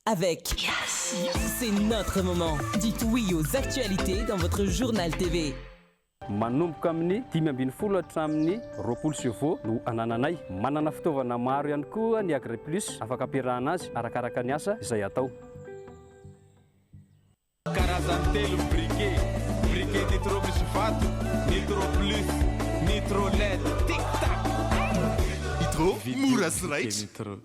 avec C'est notre moment. Dites oui aux actualités dans votre journal TV. Manomboka amin'ny 5 hatramin'ny 20 chevaux no anananay. Manana fitaovana maro ihany koa ny Agri Plus afaka ampiarahana azy arakaraka ny asa izay atao. Karazany telo briquet nitro misy vato, nitro plus, nitro LED, tic tac. Nitro mora sy raitra.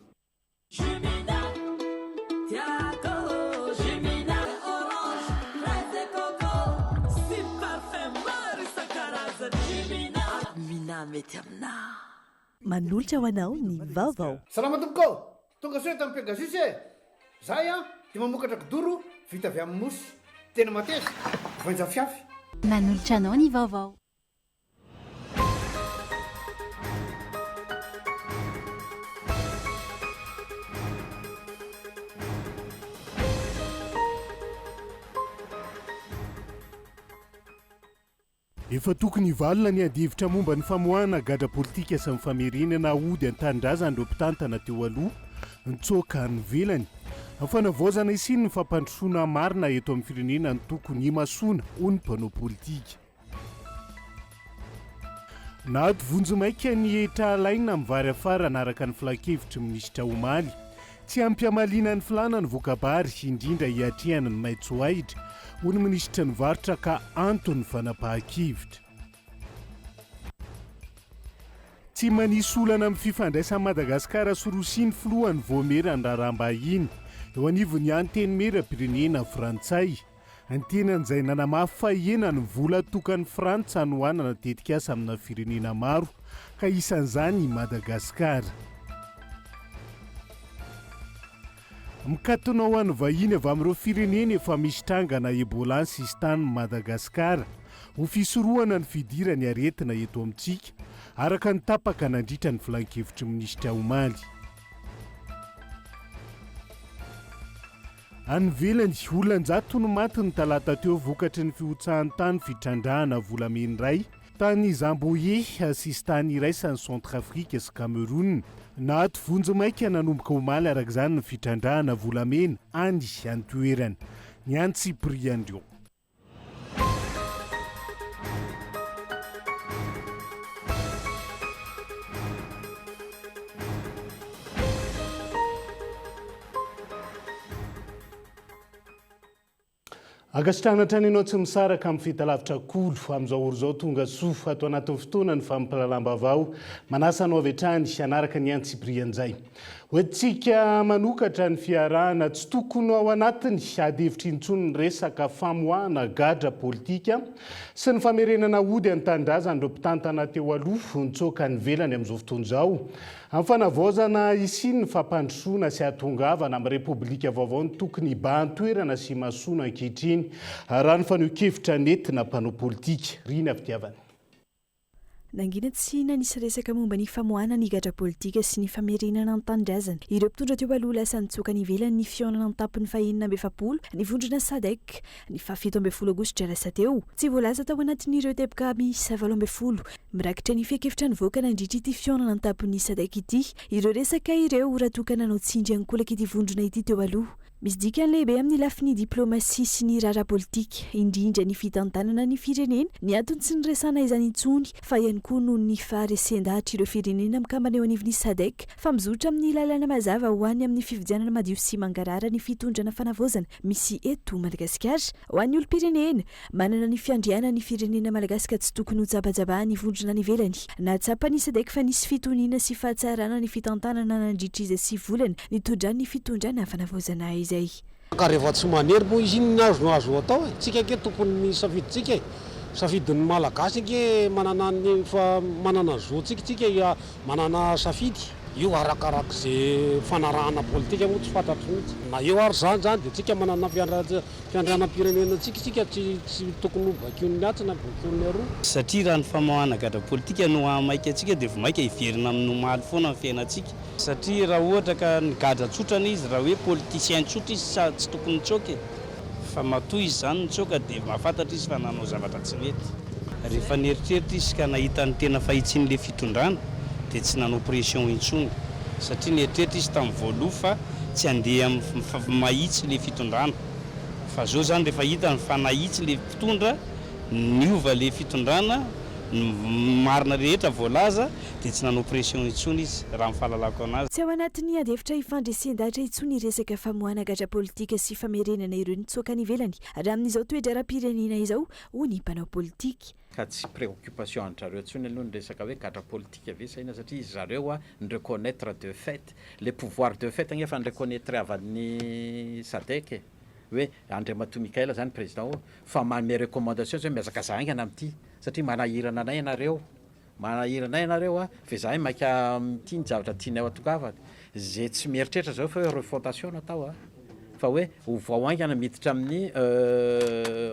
Manolotra ho anao ny vaovao. Salama tompoko, tonga soa tamin'ny Pegasus e. Zahay dia mamokatra kidoro vita avy amin'ny mosy. Tena mateza, voanja fiafy. Manolotra anao ny vaovao. Efa tokony valona ny adivitra momba ny famoahana gadra politika sy ny famerenana ody an-tanindrazana ireo mpitantana teo aloha nitsoaka ny velany. Fanavaozana isiny ny fampandrosoana marina eto amin'ny firenena ny tokony himasoana ho ny mpanao politika. Nahato vonjomaika ny heta alaina amin'ny vary afara naraka ny filakevitry minisitra Omaly. Tsy ampiamaliana ny filana ny vokabary indrindra hiatrehana ny maitsoaidra ho ny minisitra ny varotra ka antony fanapahan-kevitra. Tsy manisy olana amin'ny fifandraisan'i Madagasikara sy Rosia ny filohan'ny voamerany raharaham-bahiny eo anivon'ny anteny mera-pirenena Frantsay. Antenan'izay nanamafy fahena ny vola tokan'ny Frantsa no hanana tetika asa amina firenena maro ka isan'izany Madagasikara. Mikatona ho an'ny vahiny avy amin'ireo firenena efa misy trangana Ebola ny sistan'i Madagasikara ho fisorohana ny fidirany aretina eto amintsika araka ny tapaka nandritra ny filan-kevitry minisitra Omaly. Any velany olon-jato no maty ny talata teo vokatry ny fihotsahan-tany fitrandrahana volamena iray tany Zamboye sistany iraisany Centrafrika sy Cameroun. Nahato vonjomaika nanomboka Omaly arak'izany ny fitrandrahana volamena any an-toerany ny Antsipriandrio. Agasitrana trany ianao tsy misaraka amin'ny fitalavitra kolo amin'izao oro izao tonga soa atao anatin'ny fotoana ny fampilalamba-vao manasa anao avy hatrany hanaraka ny Antsiprian'izay. Hoentsika manokatra ny fiarahana tsy tokony ao anatiny adihevitra intsony ny resaka famoahana gadra politika sy ny famerenana ody an-tanindrazana ireo mpitantana teo aloha nitsoaka ny velany amin'izao fotoana izao. Amin'ny fanavaozana isiny ny fampandrosoana sy atongavana amin'ny Repoblika vaovao ny tokony hibahan-toerana sy himasoana ankehitriny raha ny faneho-kevitra nentina mpanao politika. Rina fitiavana. Nangina tsy nanisy resaka momba ny famoahana ny gadra politika sy ny famerenana an-tanindrazana. Ireo mpitondra teo aloha lasa nitsoaka ny ivelany ny fihaonana ny tampony fahenina amby efapolo ny vondrona SADC ny 17 Aogositra lasa teo. Tsy voalaza tao anatin'ireo teboka miisa 17 mirakitra ny fiakevitra nivoaka nandritra ity fihaonana ny tampony SADC ity. Ireo resaka ireo raha tokana anao tsindry ankolaka ity vondrona ity teo aloha. Misy dikany lehibe amin'ny lafiny diplomasia sy ny raharaha politika, indrindra ny fitantanana ny firenena, ny antony tsy niresana izany intsony fa ihany koa noho ny faharesen-dahatra ireo firenena mikambana eo anivon'ny SADC fa mizotra amin'ny lalana mazava ho any amin'ny fifidianana madio sy mangarara ny fitondrana fanavaozana misy eto Madagasikara. Ho an'ny olom-pirenena, manana ny fiandriana ny firenena Malagasy tsy tokony ho jabajaba ny vondrona ny velany. Nahatsapa ny SADC fa nisy fitoniana sy fahatsarana ny fitantanana nandritra izy sy volana nitondran'ny fitondrana fanavaozana izay. Ka rehefa tsy manery moa izy ny azo atao e. Tsika ke tokony ny safiditsika e. Safidin'ny malagasy ke manana ny manana zotsika manana safidy. Io arakarak'izay fanarahana politika moa tsy fantatro mihitsy. Na eo ary zany dia tsika manana fiandrianam-pirenena tsika tsy tokony ho vakiony atsy na vakiony aroa. Satria raha ny famoahana gadra politika no hamaika antsika dia vomaika hiverina amin'ny Omaly foana ny fiainantsika. Satria raha ohatra ka ny gadra tsotrana izy raha hoe politisien tsotra izy tsy tokony tsoaka. Fa matoy izy zany nitsoaka dia mahafantatra izy fa nanao zavatra tsy mety. Rehefa nieritreritra izy ka nahita ny tena fahitsian'ilay fitondrana dia tsy nanao pression intsony satria nieritreritra izy tamin'ny voaloha fa tsy handeha mahitsy le fitondrana fa zao zany rehefa hita ny fanahitsy le mpitondra niova le fitondrana marina rehetra voalaza dia tsy nanao pression intsony izy raha mifahalalako anazy. Tsy ao anatin'ny andefitra ifandresendahatra intsony resaka famohana gadra politika sy famerenana ireo nitsoaka ny ivelany raha amin'izao toedra raha-pirenena izao ho ny mpanao politika. Ka tsy préoccupation an'zareo intsony aloha ny resaka hoe gadra politika ve saina satria izy zareo a ny reconnaître de fait le pouvoir de fait agnefa ny reconnaître avan'ny SADC hoe Andriamato Mikaela zany président fa manome recommandation hoe miazaka zahingana amin'ity satria manahirana anay ianareo a fa zahay maika mity ny zavatra tianay atongavana zay tsy mieritreritra zao fa hoe refondation natao a fa hoe ho vaoaingana miditra amin'ny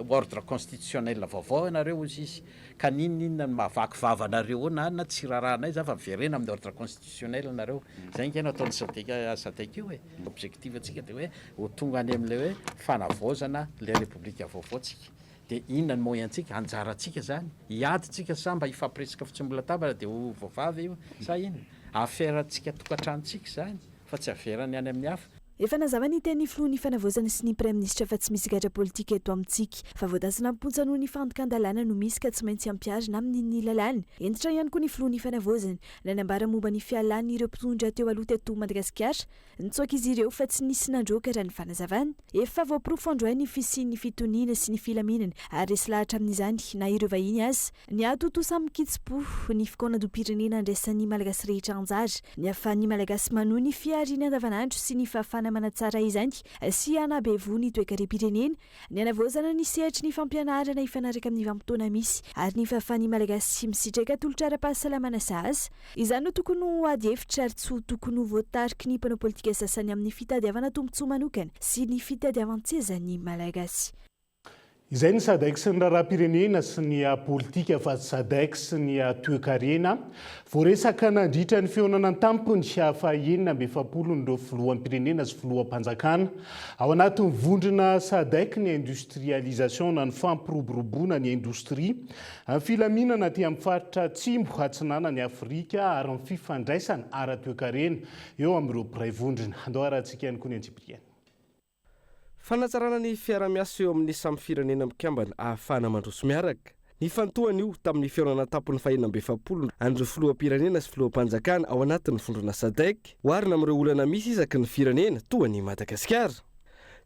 ordre constitutionnel vaovao ianareo izy izy ka ninninona ny mahavaky vavanareo na tsy raharanay za fa verena amin'ny ordre constitutionnel anareo zay nkena ataony sadek io hoe objectif atsika de hoe ho tonga any am'le hoe fanavaozana le république vaovaotsika de inona ny moyentsika anjaratsika zany hiadytsika sa mba hifampiresaka fitsimbolataba de ho vaovavy io sa ino aferatsika tokantranontsika zany fa tsy averany any amin'ny hafa. Efa nazava ny teny filohan'ny fanavaozana sy ny praiministra fa tsy misy gadra politika eto amintsika fa voadasina mimpontsy noho ny fantokan-dalàna no misy ka tsy maintsy ampiarina amin'ny lalàna. Entitra ihany koa ny filohan'ny fanavaozana nanambara momba ny fialan'ny ireo mpitondra teo aloha teto Madagasikara nitsoaka izy ireo fa tsy nisy nandroaka raha ny fanazavana. Efa voapirofo androany ny fisian'ny fitoniana sy ny filaminana ary resy lahatra amin'izany na ireo vahiny azy ny atoto samy kitsipo ny fikaonan'om-pirenena andraisan'ny malagasy rehetra anjara ny ahafahan'ny malagasy manohy ny fiariana andavanandro sy ny fahafana manatsara izany sy anabevo ny toe-karem-pirenena ny anavaozana ny sehatra ny fampianarana ifanaraka amin'ny vanim-potoana misy ary ny fahafahan'ny malagasy misitraka tolotra ara-pahasalamana sahaza izany no tokony ho ady hevitra ary tsy ho tokony ho voatariky ny mpanao politika sasany amin'ny fitadiavana tombotsoa manokana sy ny fitadiavan-tsezan'ny malagasy. Izay ny SADC sy ny raharaham-pirenena sy ny politika fa SADC sy ny toe-karena voaresaka nandritra ny fihaonana tampony hafa 970 nireo filoham-pirenena sy filoham-panjakana ao anatin'ny vondrona SADC ny industrialisation na ny fampiroboroboana ny indostria amin'ny filaminana aty amin'ny faritra Atsimbo atsinana ny Afrika ary ny fifandraisana ara-toe-karena eo amin'ireo mpiray vondrona. Andao arahantsika ihany koa ny Antsipriana. Fanatsarana ny fiara-miasa eo amin'ny samy firenena mikambana ahafahana mandroso miaraka. Ny fantohana io tamin'ny fihaonana tampony 970 an'ireo filoham-pirenena sy filoham-panjakana ao anatin'ny vondrona SADC oharina amin'ireo olana misy isaky ny firenena toa ny Madagasikara.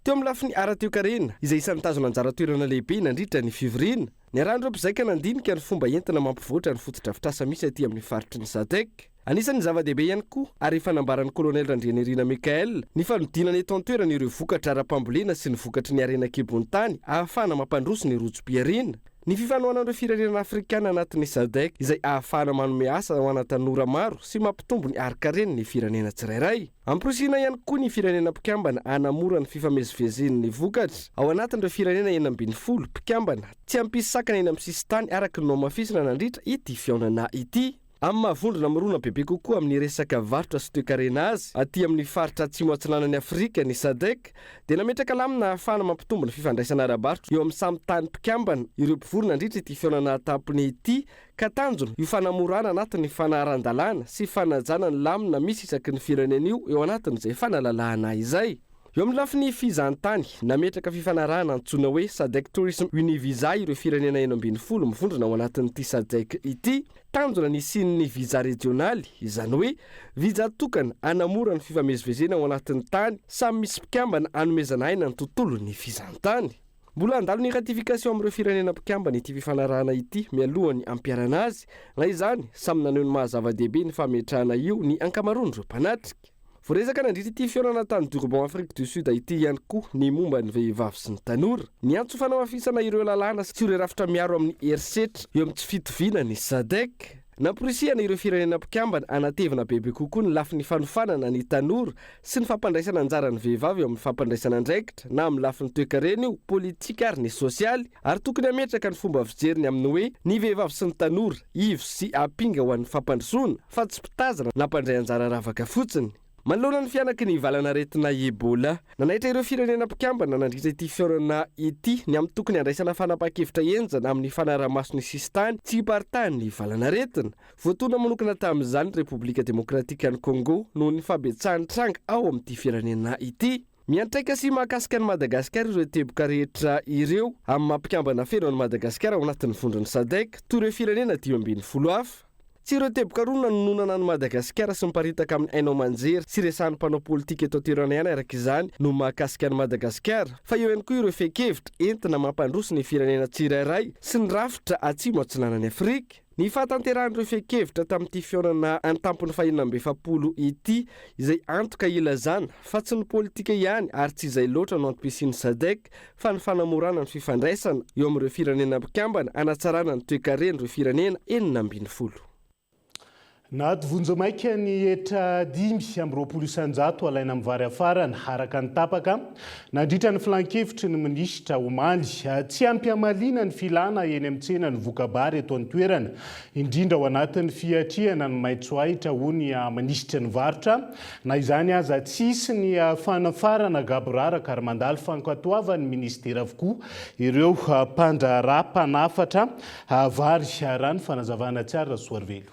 Teo amin'ny lafiny ara-toe-karena izay isan'ny tazona anjara toerana lehibe nandritra ny fivoriana. Ny arahan'ireo mpizaika nandinika ny fomba entina mampivoatra ny fotodrafitrasa misy aty amin'ny faritry ny SADC. Anisan'ny zava-dehibe ihany koa ary fanambaran'ny kolonel Randrianirina Mikael ny fanodinana eto an-toerana ireo vokatra ara-pambolena sy ny vokatry ny arena-kibon'ny tany ahafahana mampandroso ny rojo-piarina. Ny fifanohanan'ireo firenena afrikana anatin'ny SADC izay ahafahana manome asa ho ana tanora maro sy mampitombo ny arika-reny ny firenena tsirairay. Amporosina ihany koa ny firenena mpikambana hanamora ny fifamezivezen'ny vokatra ao anatin'ireo firenena 970 mpikambana tsy hampisy sakana eny amin'ny sisintany araka ny nomafisina nandritra ity fihaonana ity. Amin'ny mahavondrona mirona bebe kokoa amin'ny resaka varotra sy toe-karena azy aty amin'ny faritra atsimo atsinanan'ny Afrika ny SADC dia nametraka lamina ahafahana mampitombo ny fifandraisana ara-barotra eo amin'ny samy tany mpikambana ireo mpivorona nandritra ity fihaonana tampony ity ka tanjona io fanamorana anatin'ny fanaharan-dalàna sy fanajana ny lamina misy isaky ny firenena io eo anatin'izay fanalalahana izay. Eo amin'ny lafiny fizahantany nametraka fifanarahana antsoina hoe SADC Tourism Univisa ireo firenena 970 mivondrona ao anatin'ity SADC ity tanjona ny sin'ny viza regionaly izany hoe viza tokana hanamora ny fifamezivezena ao anatin'ny tany samy misy mpikambana hanomezana aina ny tontolo ny fizahantany. Mbola handalo ny ratification amin'ireo firenena mpikambana ity fifanarahana ity mialohany ampiarana azy na izany samy naneho ny mahazava-dehibe ny fametrahana io ny ankamaroan'ireo mpanatrika. Voaresaka nandritra ity fihaonana tany Durban Afrique du Sud ity ihany koa ny momba ny vehivavy sy ny tanora. Ny antso fanamafisana ireo lalàna sy ireo rafitra miaro amin'ny herisetra eo amin'ny tsy fitoviana ny SADC. Namporisihana ireo firenena mpikambana anatevina bebe kokoa ny lafiny fanofanana ny tanora sy ny fampandraisana anjaran'ny vehivavy eo amin'ny fampandraisana andraikitra na amin'ny lafiny toe-karena io politika ary ny sosialy ary tokony hametraka ny fomba fijeriny amin'ny hoe ny vehivavy sy ny tanora ivo sy apinga ho an'ny fampandrosoana fa tsy mpitazana nampandray anjara ravaka fotsiny. manoloana ny fianaky ny valanaretina ebola nanaitra ireo firenena mpikambana nandritra ity fiorana ity ny amin'ny tokony andraisana fanapa-kevitra enjana amin'ny fanaraha-masony sistany tsy hiparitahan ny valanaretina voatona manokana tamin'izany Repoblika Demokratika ny Congo noho ny fabetsahany tranga ao amin'ity firenena ity. Miantraika sy mahakasika ny Madagasikara ireo teboka rehetra ireo amin'ny mampikambana feno ny Madagasikara ao anatin'ny vondrony SADC toy ireo firenena 10 hafa. Tsy ireo teboka roa nanonana ny Madagasikara sy miparitaka amin'ny hainao manjery sy resahan'ny mpanao politika eto an-toerana ihany araka izany no mahakasika ny Madagasikara fa eo ihany koa ireo fehi-kevitra entina mampandroso ny firenena tsirairay sy ny rafitra atsimo atsinanan'ny Afrika. Ny fahatanteran'ireo fehi-kevitra tamin'ity fiorana an-tampony 2020 ity izay antoka ilazana fa tsy ny politika ihany ary tsy izay loatra no antom-pisian'ny SADC fa ny fanamorana ny fifandraisana eo amin'ireo firenena mpikambana anatsarana ny toe-karen'ireo firenena 70. Nato vonjamaika ny etra 520 alaina amin'ny vary afarana araka ny tapaka nandritra ny filan-kevitry ny minisitra Omaly tsy ampy hamalina ny filana eny amin'ny tsena ny vokabary eto an-toerana indrindra ao anatin'ny fiatriana ny maitsoahitra hoy ny minisitra ny varotra na izany aza tsisy ny fanafarana gaboraraka ary mandalo fankatoavan'ny ministera avokoa ireo mpandraharaha mpanafatra vary rano fanazavana tsara Soarvelo.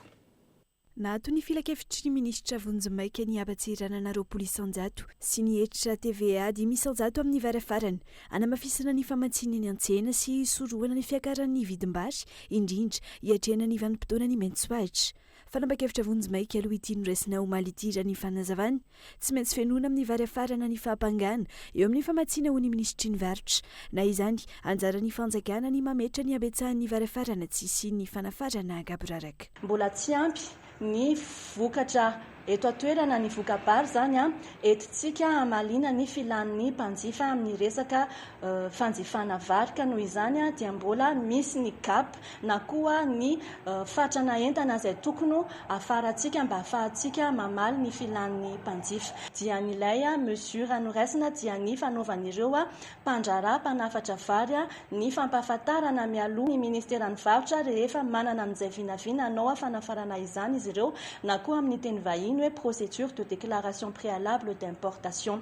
Nato ny filakevitry ny ministra vonjimaika ny abatsiranana 20 sy ny hetritra TVA 10 amin'ny vary afarana anamafisana ny famantsina ny antsena sy soroana ny fiakaran'ny vidim-bary indrindra hiatrehana ny vanim-potoana ny maitsoahitra. Fanapa-kevitra vonjimaika aloha ity noraisina Omaly ity raha ny fanazavana tsy maintsy fenona amin'ny vary afarana ny fahampangana eo amin'ny famantsina ho ny ministry ny varotra na izany anjara ny fanjakana ny mametra ny abetsahan'ny vary afarana tsy sy ny fanafarana gaboraraka. Mbola tsy ampy ny vokatra eto atoerana ny vokabary zany etitsika amalina ny filan'ny mpanjifa amin'ny resaka fanjifana varika noho izany dia mbola misy ny gap na koa ny fatrana entana izay tokony afaratsika mba afahatsika mamaly ny filan'ny mpanjifa dia nilay mesure noraisina dia ny fanaovan'ireo mpandraharaha mpanafatra vary ny fampahafantarana mialoha ny ministera ny varotra rehefa manana amin'izay vinavina anao fanafarana izany izy ireo na koa amin'ny teny vahiny hoe procédure de déclaration préalable d'importation.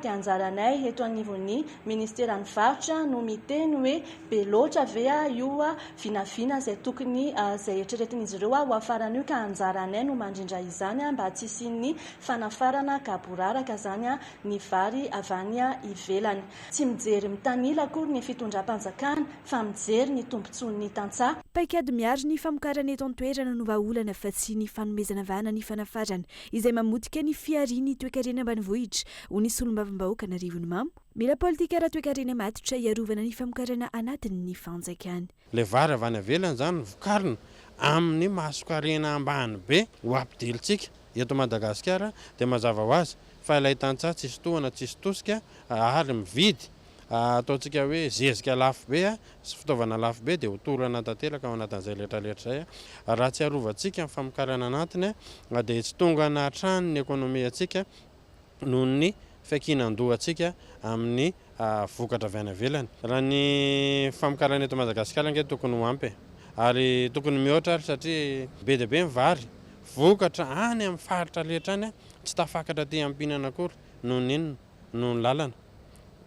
Dia anjaranay eto anivon'ny ministera ny varotra no miteny hoe be loatra ve io vinavina izay tokony izay eritreretin'izy ireo ho afarana io ka anjaranay no mandrindra izany mba tsy isian'ny fanafarana gaboraraka zany ny vary avy any ivelany. Tsy mijery mitanila akory ny fitondram-panjakana fa mijery ny tombontsoan'ny tantsaha. Paikady miaro ny famokarana eto an-toerana no vahaolana fa tsy ny fanomezana vahana ny fanafarana izay mamotika ny fiariany toe-karena ambanivohitra ho nisy olombavim-bahoaka na rivony mamo. Mila politika ara toe-karena matotra iarovana ny famokarana anatin'ny fanjakana. Le vary avy any avelany zany vokarina amin'ny masokarena ambany be ho ampidilintsika eto Madagasikara dia mazava ho azy fa ilay tantsaha tsisy tohana tsisy tosika ary mividy ataontsika hoe zezika lafo be sy fitaovana lafo be dia ho torana tanteraka ao anatin'izay letraletra zay raha tsy arovantsika amin'ny famokarana anatiny dia tsy tonga nahatrany ny ekonomia antsika noho ny fiakinan-dohantsika amin'ny vokatra avy any avelany. Raha ny famokarana eto Madagasikara ange tokony ho ampy ary tokony mihoatra ary satria be dia be mivary vokatra any amin'ny faritra letra any tsy tafakatra ty ampinana akory noho ninona noho ny lalana.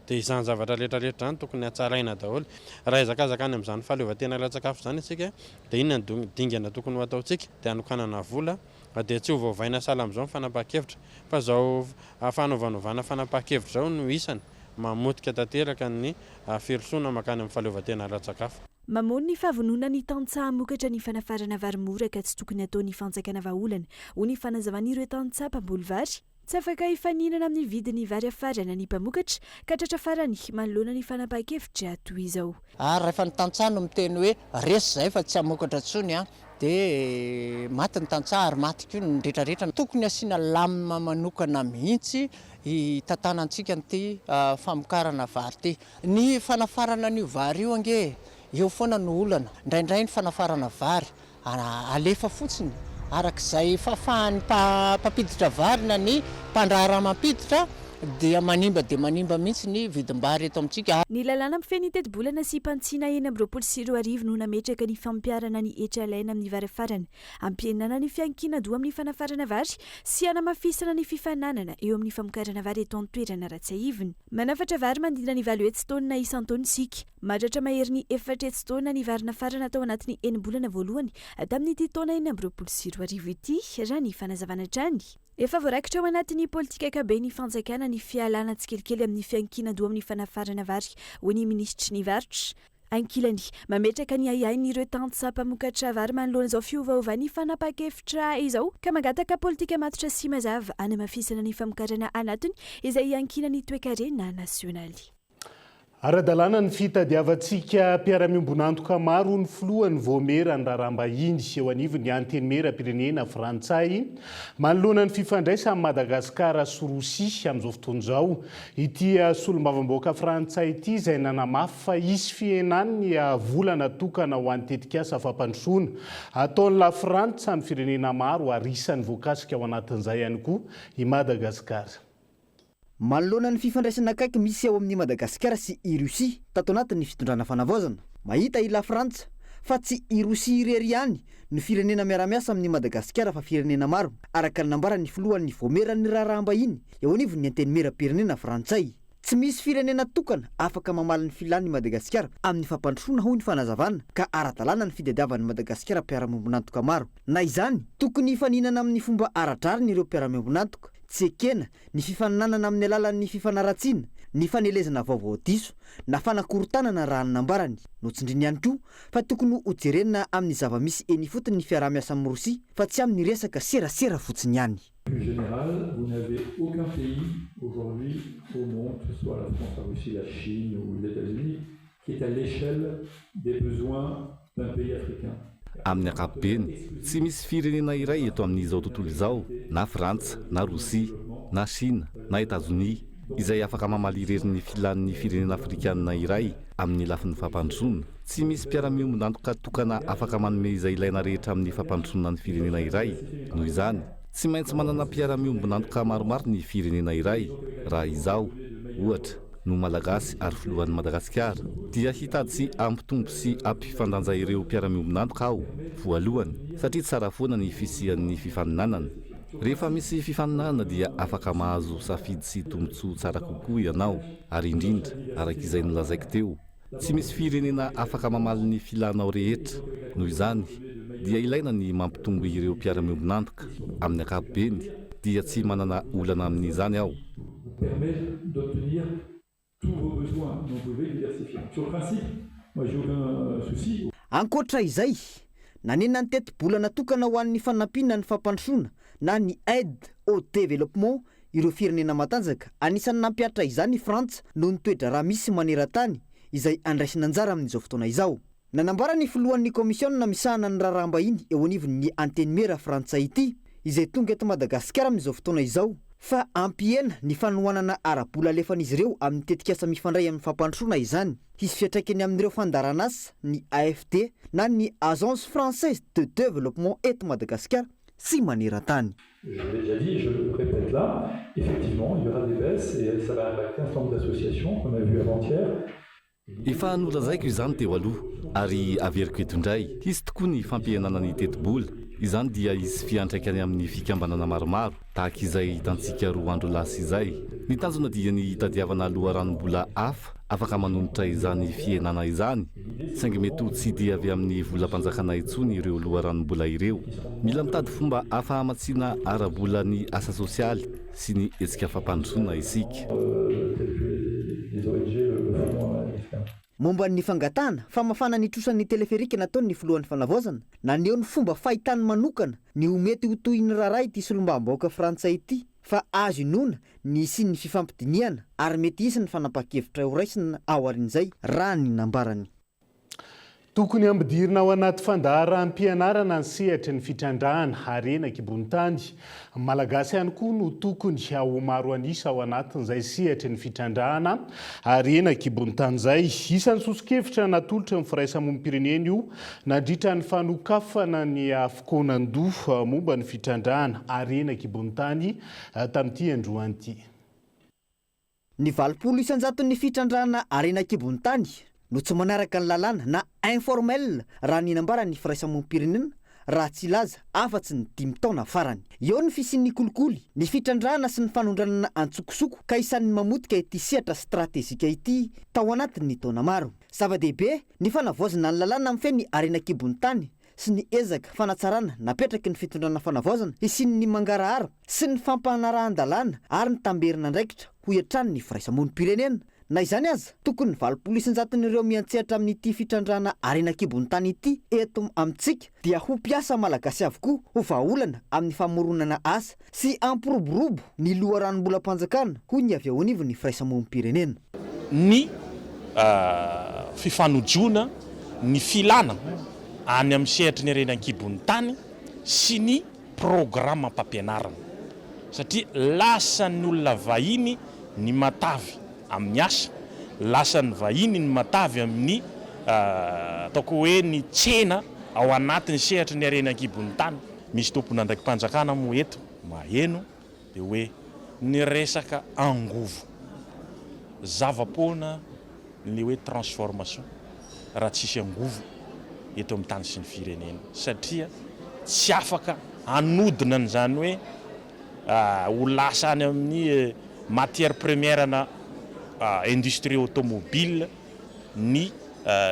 Dia izany zavatra letraletra zany tokony hatsaraina daholo. Raha izakazaka any amin'izany fahaleovantena ila-tsakafo zany isika dia inona ny dingana tokony ho ataontsika dia hanokanana vola dia tsy ho vaovaina sala amin'izao fanapa-kevitra fa izao fanaovanovana fanapa-kevitra zao no isany mamotika tanteraka ny firosoana makany amin'ny fahaleovantena ila-tsakafo. Mamono ny fahavonona ny tantsaha mokatra ny fanafarana vary moraka tsy tokony ataon'ny fanjakana vahaolana ho ny fanazavan'ireo tantsaha mpamboly vary tsy afaka hifaninana amin'ny vidiny vary afarana ny mpamokatra ka tratra farany manoloana ny fanapaha-kevitra toy izao. Rehefa ny tantsaha no miteny hoe resy zay fa tsy hamokatra tsony dia maty ny tantsaha ary maty koa ny rehetrarehetra. Tokony asiana lamina manokana mihitsy hitantanantsika n'ity famokarana vary ty. Ny fanafarana n'io vary io ange eo foana no olana indraindray ny fanafarana vary alefa fotsiny arak'izay fahafahan'ny mpampiditra vary na ny mpandraharaha mampiditra dia manimba mihitsy ny vidim-bary eto amintsika. Ny lalàna mifeny teti-bolana sy pantsiana eny amin'ny 24 no nametraka ny fampiarana ny HLN amin'ny vary farana, ampihenana ny fiankinan-doha amin'ny fanafarana vary sy hanamafisana ny fifananana eo amin'ny famokarana vary eto an-toerana Ratsahivina. Manafatra vary mandrindra ny 7 hetsy taonina isan-taona sika. Mahatratra mahery ny 4 hetsy taonina ny vary nafarana tao anatin'ny enim-bolana voalohany tamin'ity taona eny amin'ny 24 ity raha ny fanazavana trany. Efa voarakitra ao anatin'ny politika akabe ny fanjakana ny fialana tsikelikely amin'ny fiankinan-doha amin'ny fanafarana vary ho ny ministry ny varitra. Ankilany mametraka ny aiain'ireo tanty mpamokatra vary manoloana izao fiovaova ny fanapa-kevitra izao ka mangataka politika matotra sy mazava hanamafisana ny famokarana anatiny izay ankinany toe-karena nasionaly. Ara-dalàna ny fitadiavantsika mpiara-miombonantoka maro ny filohan'ny Vaomera ny raharaham-bahiny eo anivon'ny antenimera-pirenena Frantsay manoloana ny fifandraisany Madagasikara sy Rosia amin'izao fotoana izao. Ity solombavamboaka Frantsay ity izay nanamafy fa hisy fihenany volana tokana ho an'ny tetikasa fampandrosoana ataon'ny La Frantsa amin'ny firenena maro ary isan'ny voakasika ao anatin'izay ihany koa i Madagasikara. Manoloana ny fifandraisana akaiky misy ao amin'ny Madagasikara sy i Rosia tato anatin'ny fitondrana fanavaozana. Mahita i La Frantsa fa tsy i Rosia irery ihany ny firenena miara-miasa amin'ny Madagasikara fa firenena maro araka ny nambaran'ny filohan'ny Vaomeran'ny raharaham-bahiny eo anivon'ny antenimera-pirenena Frantsay. Tsy misy firenena tokana afaka mamaly ny filan'ny Madagasikara amin'ny fampandrosoana hoy ny fanazavana ka ara-dalàna ny fitadiavan'ny Madagasikara mpiara-miombonantoka maro. Na izany tokony hifaninana amin'ny fomba aradrariny ireo mpiara-miombonantoka. Tsy ekena ny fifaninanana amin'ny alalan'ny fifanaratsiana, ny fanelezana vaovao diso, na fanakorontanana raha nambarany. Notsindriny ihany koa fa tokony ho jerenina amin'ny zava-misy eny fotony ny fiaraha-miasa amin'ny Rosia fa tsy amin'ny resaka serasera fotsiny ihany. Plus général, vous n'avez aucun pays aujourd'hui au monde, que ce soit la France, la Russie, la Chine ou les États-Unis, qui est à l'échelle des besoins d'un pays africain. Amin'ny ankapobeny tsy misy firenena iray eto amin'izao tontolo izao na Frantsa, na Rosia, na Chine, na États-Unis izay afaka mamaly irerin'ny filan'ny firenena afrikanina iray amin'ny lafin'ny fampandrosoana. Tsy misy mpiara-miombonantoka tokana afaka manome izay ilaina rehetra amin'ny fampandrosoana ny firenena iray. Noho izany tsy maintsy manana mpiara-miombonantoka maromaro ny firenena iray. Raha izao ohatra no malagasy ary filohan'ny Madagasikara dia hitady sy ampitombo sy ampifandanja ireo mpiara-miombonantoka ao voalohany satria tsara foana ny fisian'ny fifaninanana. Rehefa misy fifaninanana dia afaka mahazo safidy sy tombotsoa tsara kokoa ianao ary indrindra araka izay nolazaiko teo tsy misy firenena afaka mamaly ny filanao rehetra. Noho izany dia ilaina ny mampitombo ireo mpiara-miombonantoka. Amin'ny ankapobeny dia tsy manana olana amin'izany aho. Ankoatra izay, nanena ny teti-bolana tokana ho an'ny fanampiana ny fampandrosoana na ny aide au développement ireo firenena matanjaka. Anisan'ny nampiatra izany i Frantsa noho ny toedra raha misy maneran-tany izay andraisina anjara amin'izao fotoana izao. Nanambara ny filohan'ny komisiona misahana ny raharaham-bahiny eo anivon'ny antenimera Frantsay ity izay tonga eto Madagasikara amin'izao fotoana izao fa ampihena ny fanohanana ara-bola alefan'izy ireo amin'ny tetikasa mifandray amin'ny fampandrosoana izany. Hisy fiatraikany amin'ireo fandaran'asa ny AFD na ny Agence Française de Développement eto Madagasikara sy maneran-tany. Je l'ai déjà dit, je le répète là, effectivement, il y aura des baisses et ça va impacter un certain nombre d'associations qu'on a vu avant-hier. Efa nolazaiko izany teo aloha ary averiko eto indray hisy tokoa ny fampihenana ny teti-bola. Izany dia hisy fiantraikany amin'ny fikambanana maromaro tahaka izay hitantsika roa andro lasa izay. Ny tanjona dia ny hitadiavana loharanom-bola hafa afaka manonotra izany fihenana izany saingy mety tsy dia avy amin'ny volam-panjakana intsony ireo loharanom-bola ireo. Mila mitady fomba hafa hamatsiana ara-bola ny asa sosialy sy ny hetsika fampandrosoana isika. Momba ny fangatana famafana ny trosan'ny teleferika nataony ny filohan'ny fanavaozana naneho ny fomba fahitany manokana ny ho mety ho toy ny raharay ity solombavambaoaka Frantsay ity fa azo inona ny sy ny fifampidiniana ary mety hisy ny fanapa-kevitra ho raisina ao arin'izay raha ny nambarany. Tokony ambidirina ao anaty fandaharam-pianarana ny sehatra ny fitrandrahana harena kibontany. Malagasy ihany koa no tokony ho maro anisa ao anatin'izay sehatra ny fitrandrahana harena kibontany izay. Isan'ny sosokevitra natolotra ny firaisamonim-pirenena io nandritra ny fanokafana ny fokonan-doha momba ny fitrandrahana harena kibontany tamin'ity androany ity. ny 20% ny fitrandrana arena kibony tany no tsy manaraka ny lalàna na informel raha ninambara ny firaisamonim-pirenena raha tsy laza afatsy ny 5 taona farany. Eo ny fisian'ny kolikoly ny fitrandrana sy ny fanondranana antsokosoko ka isan'ny mamotika ity sehatra stratezika ity tao anatin'ny taona maro. Zava-dehibe ny fanavaozana ny lalàna amin'ny feny arena kibony tany sy ny ezaka fanatsarana napetraky ny fitondrana fanavaozana isian'ny mangarahara sy ny fampanarahan-dalàna ary ny tamberina andraikitra ho iantrany ny firaisamonim-pirenena. Na izany aza tokony 20% miantsehatra amin'ity fitrandrana arena kibony tany ity eto amintsika dia ho mpiasa malagasy avokoa ho vahaolana amin'ny famoronana asa sy ampiroborobo ny loharanom-bolam-panjakana ho ny avy ao anivo ny firaisamonim-pirenena. Ny fifanojona ny filana any amin'ny sehatra ny arena kibony tany sy ny programa mpampianarana satria lasan'ny olona vahiny ny matavy amin'ny asa, lasan'ny vahiny ny matavy amin'ny ataoko hoe ny tsena ao anatin'ny sehatra ny arena kibony tany. Misy tompona andraiki-panjakana moa eto maheno dia hoe ny resaka angovo zava-poana ny hoe transformation raha tsisy angovo eto amin'ny tany sy ny firenena satria tsy afaka anodina n'izany hoe ho lasa any amin'ny matière première na industrie automobile ny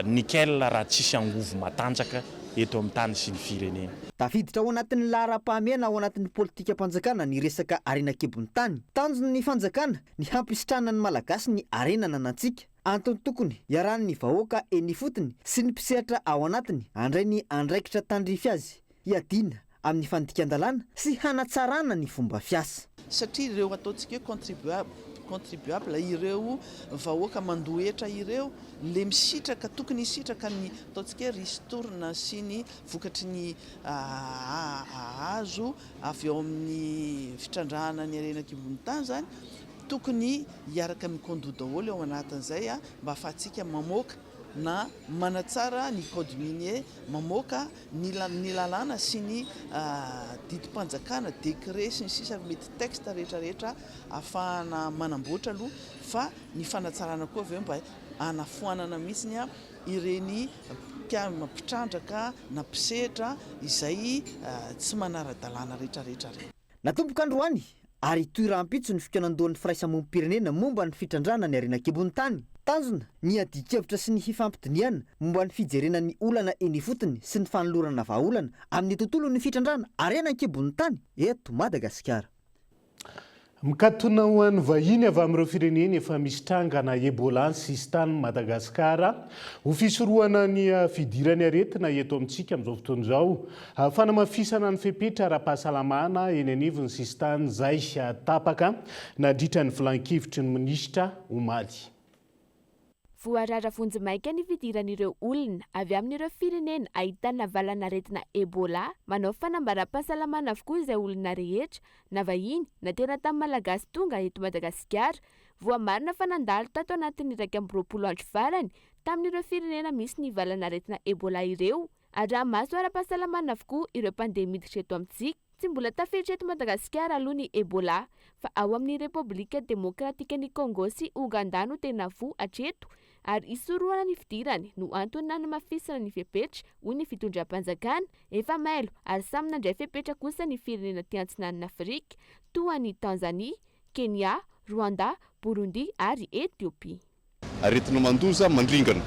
nickel raha tsisy angovo matanjaka eto amin'ny tany sy ny firenena. Tafiditra ao anatin'ny lahara-pahamehana ao anatin'ny politika mpanjakana ny resaka arena kibony tany. Tanjon'ny fanjakana ny hampisitrana ny malagasy ny arena nanantsika. Antony tokony iarahan'ny vahoaka eny fotony sy ny mpisehatra ao anatiny andray ny andraikitra tandrify azy hiadina amin'ny fandikan-dalàna sy hanatsarana ny fomba fiasa. Satria ireo ataontsika contribuable ireo vahoaka mandohetra ireo le misitraka tokony hisitraka ny ataontsika ristourna sy ny vokatry ny azo avy ao amin'ny fitrandrahana ny arena kibony tany zany tokony hiaraka amin'ny conduit daholo ao anatin'izay mba ahafahantsika mamoaka na manatsara ny code minier, mamoaka ny lalàna sy ny didim-panjakana décret sy ny sisa mety texte rehetrarehetra ahafahana manamboatra aloha fa ny fanatsarana koa avy eo mba anafoanana mihitsy ireny mpitrandraka na mpisehatra izay tsy manara-dalàna rehetrarehetra reny. Natomboka androany ary toeram-pitso ny fikanandoan'ny firaisamonim-pirenena momba ny fitrandrana ny arena kibony tany. Tanjona ny adikevitra sy ny hifampidiniana momba ny fijerenan'ny olana eny fotony sy ny fanolorana vahaolana amin'ny tontolo ny fitrandrana arena kibony tany eto Madagasikara. Mikatona ho an'ny vahiny avy amin'ireo firenena efa misy trangana Ebola ny sistany Madagasikara ho fisorohana ny fidirany aretina eto amintsika amin'izao fotoana izao. Fanamafisana ny fepetra ara-pahasalamana eny anivon'ny sistany izay tapaka nandritra ny filan-kevitry ny minisitra omaly. Voarara vonjimaika ny fidiran'ireo olona avy amin'ireo firenena ahitana valan'aretina Ebola, manao fanambaram-pahasalamana avokoa izay olona rehetra na vahiny na tena tamin'ny malagasy tonga eto Madagasikara. Voamarina fa nandalo tato anatin'ny 20 andro farany tamin'ireo firenena misy ny valan'aretina Ebola ireo. Ary maso ara-pahasalamana avokoa ireo pandemiditra eto amintsika. Tsy mbola tafiditra eto Madagasikara aloha ny Ebola fa ao amin'ny Repoblika Demokratika ny Congo sy Uganda no tena voa hatreto. Ary isorohana ny fidirany no antony nanamafisana ny fepetra hoy ny fitondram-panjakana efa mailo ary samy nandray fepetra kosa ny firenena ty antsinan'ny Afrika toa ny Tanzania, Kenya, Rwanda, Burundi ary Ethiopia. Aretina mandoza mandringana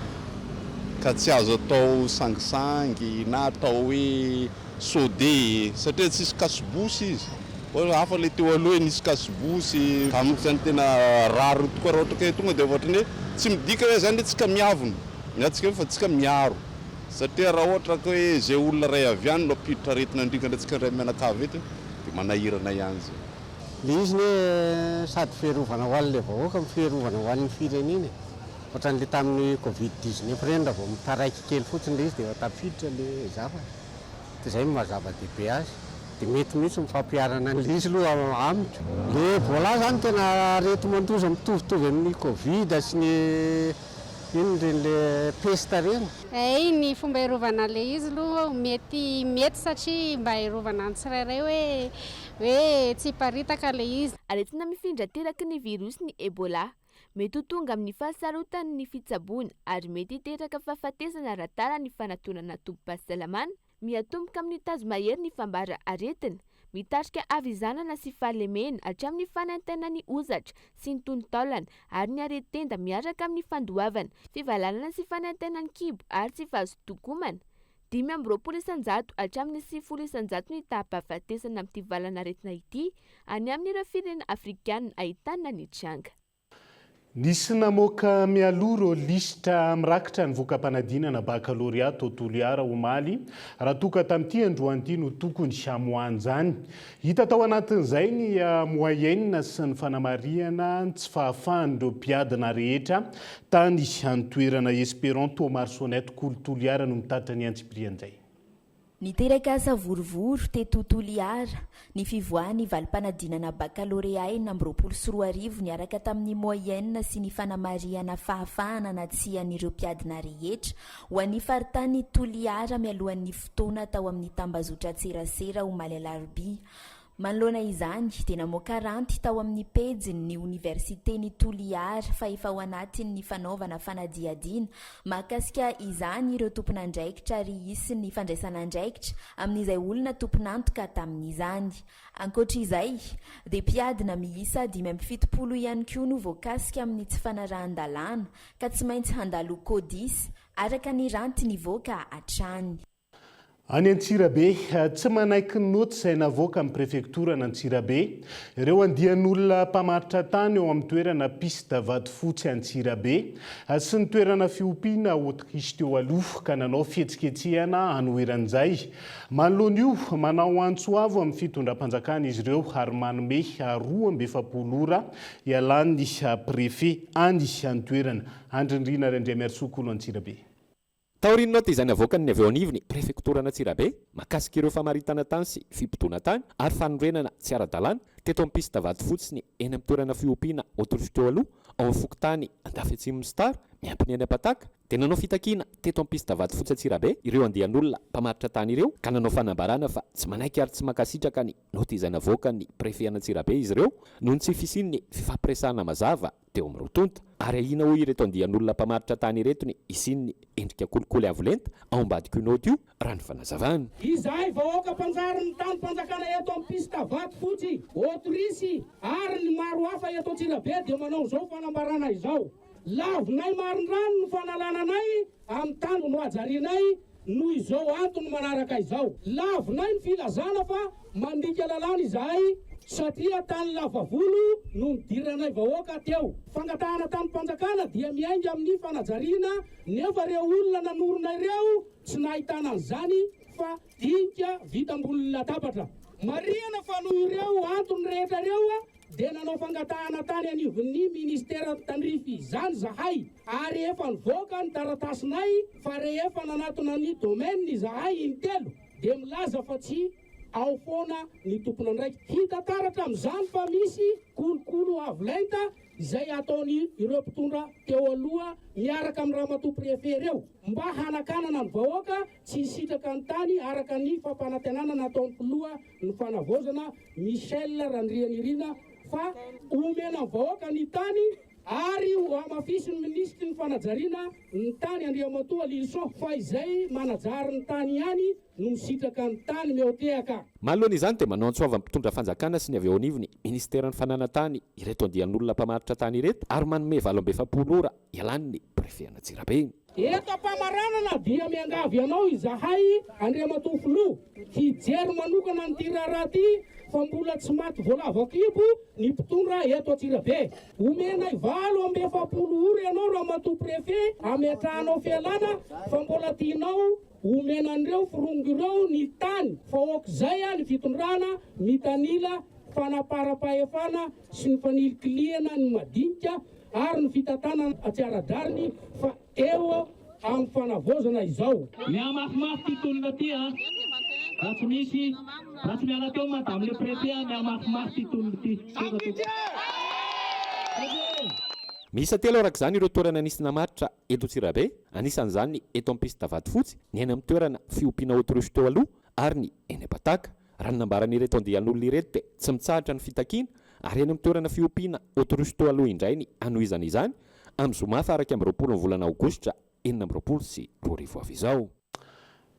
ka tsy azo atao sangisangy na atao hoe sode satria tsisy kasobosy izy. Hafa le teo aloha nisy kasobosy kamotsany tena raro tokoa raha ohatra ka tonga dia ohatrany hoe tsy midika hoe zany tsika miavona miatsika fa tsika miaro satria raha ohatra ka hoe zay olona ray avy any no apiditra aretina andringana tsika ray mianakavy eto dia manahirana ihany zay. Le izy ne sady fiarovana ho an'ilay vahoaka amin'ny fiarovana ho an'ny firenena ohatran'le tamin'ny Covid-19 reny raha vao mitaraiky kely fotsiny le izy dia tafiditra le zavatra dia izay mahazava-dehibe azy. Dia mety mihitsy mifampiarana le izy aloha amiko. Le Ebola zany tena arety mandoza mitovitovy amin'ny Covid sy ny le peste reny. Ny fomba iarovana le izy aloha mety satria mba iarovana ny tsirairay hoe tsy hiparitaka le izy. Aretina mifindra teraky ny virus ny Ebola mety ho tonga amin'ny fahasarotany ny fitsaboana ary mety hiteraka fahafatesana ratara ny fanatonana tompo-pahasalamana, miatomboka amin'ny tazo mahery ny fambara aretina, mitarika avizanana sy fahalemena hatramin'ny fanantenana ny ozatra sy ny tonontaolana ary ny aretin-tenda miaraka amin'ny fandoavana, fivalanana sy fanantenana kibo ary tsy fahazotokomana. 520 hatramin'ny 10 ny taham-pahafatesana amin'ity valana aretina ity any amin'ireo firenena afrikana ahitana ny tranga. Nisy namoaka mialoro lisitra mirakitra ny vokam-panadinana baccalauréat tontolo iara omaly raha toka tamin'ity androan'ity no tokony hamoahany izany. Hita tao anatin'izay ny moyenne sy ny fanamariana tsy fahafahan'ireo mpiadina rehetra tany any toerana Esperanto Marsonette tontolo iara no mitatitra ny antsiprian'izay. Niteraka asa vorovoro te tontolo iara ny fivoahan'ny valim-panadinana baccalauréat 2024 niaraka tamin'ny moyenne sy ny fanamariana fahafahana na tsy an'ireo mpiadina rehetra ho an'ny faritany Toliara mialohan'ny fotoana tao amin'ny tambazotra tserasera omaly alarobia. Manoloana izany dia namoaka ranty tao amin'ny pejiny Universitény Toliara fa efa ao anatin'ny fanaovana fanadiadiana mahakasika izany ireo tompon'andraikitra ary isy ny fandraisan'andraikitra amin'izay olona tomponantoka tamin'izany. Ankoatr'izay dia mpiadina miisa 570 ihany koa no voakasika amin'ny tsy fanarahan-dalàna ka tsy maintsy handalo kodisy araka ny ranty nivoaka hatrany. Any Antsirabe, tsy manaiky ny noty izay navoaka amin'ny prefektorana Antsirabe, ireo andian'olona mpamaritra tany eo amin'ny toerana piste Vatofotsy Antsirabe sy ny toerana fiompiana Autriche teo aloha ka nanao fihetsiketsehana hanoeran'izay. Manoloana io manao antsoavo amin'ny fitondram-panjakana izy ireo ary manome 240 ora ialan'ny prefet any toerana. Andrindrina Rendray Miarsokolo Antsirabe. Taorinona izany avoakany ny avy eo anivony prefektorana Antsirabe mahakasika ireo famaritana tany sy fipotona tany ary fanorenana tsy ara-dalàna teto amin'ny piste Vatofotsy eny amin'ny toerana fiompiana Autriche teo aloha ao amin'ny fokotany Andafy Atsimo Star miampy ny any Apataka dia nanao fitakiana teto amin'ny piste Vatofotsy Antsirabe ireo andian'olona mpamaritra tany ireo ka nanao fanambarana fa tsy manaiky ary tsy makasitraka ny noty izay navoakany prefet Antsirabe izy ireo noho ny tsy fisian'ny fifampiresahana mazava teo amin'ny rotonta ary ahina hoy ireto andian'olona mpamaritra tany ireto ny isin'ny endrika kolikoly avolenta ao ambadika noty io raha ny fanazavana. Izahay vahoaka mpanjary ny tany mpanjakana eto amin'ny piste Vatofotsy Autriche ary ny maro hafa eto Antsirabe dia manao izao fanambarana izao. Lavinay marindrano ny fanalananay amin'ny tany no hajarianay noho izao antony manaraka izao. Lavinay ny filazana fa mandika lalàna izahay satria tany lavavolo no nidiranay vahoaka teo. Fangatahana tany mpanjakana dia miainga amin'ny fanajariana nefa ireo olona nanorona ireo tsy nahitana an'izany fa dinika vita ambony latabatra. Marihana fa noho ireo antony rehetra ireo dia nanao fangatahana tany anivon'ny ministera tandrify izany zahay ary efa nivoaka ny taratasinay fa rehefa nanatona ny domaine izahay intelo dia milaza fa tsy ao foana ny tompona andraiky. Hita taratra amin'izany fa misy kolokolo avolenta izay ataony ireo mpitondra teo aloha miaraka amin'ny ramatoa prefet ireo mba hanakanana ny vahoaka tsy hisitraka ny tany araka ny fampanantenana nataony filoha ny fanavozana Michel Randrianirina fa omena ny vahoaka ny tany ary amafisy ny ministry ny fanajariana ny tany Andriamatoa Lilson fa izay manajary ny tany ihany no misitraka ny tany meotehaka. Manoloana izany dia manao antsoava mpitondra fanjakana sy ny avy eo anivony ministera ny fananantany ireto andian'olona mpamaritra tany ireto ary manome 240 ora ialan'ny prefet Antsirabe. Eto am-pamaranana dia miangavy anao izahay Andriamatoa Filoha hijery manokana ny tirara ty fa mbola tsy maty voalava-kibo ny mpitondra eto Antsirabe. Omenay 240 ora ianao ramatoa prefet ametrahanao fialana fa mbola tianao omenan'ireo firongo ireo ny tany fa okizay ny fitondrana mitanila fanapara-pahefana sy ny fanilikiliana ny madinika ary ny fitatana atsiaradariny fa eo amin'ny fanavozana izao. Miamafimafy ty tolona ty raha tsy misy raha tsy miala teo madame le préfet miamafimafy ty tolona ty. Miisa telo araka izany ireo toerana nisy namaritra eto Antsirabe, anisan'izany eto amin'ny piste Vatofotsy, ny eny amin'ny toerana fiompiana Autriche teo aloha ary ny eny Apataka. Raha ny nambaran'ireto andian'olona ireto dia tsy mitsahatra ny fitakiana ary eny amin'ny toerana fiompiana Otrosito aloha indray ny anohizana izany amin'ny zoma faraka amin'ny 20 volana aogositra 2024 sy 2025 avy izao.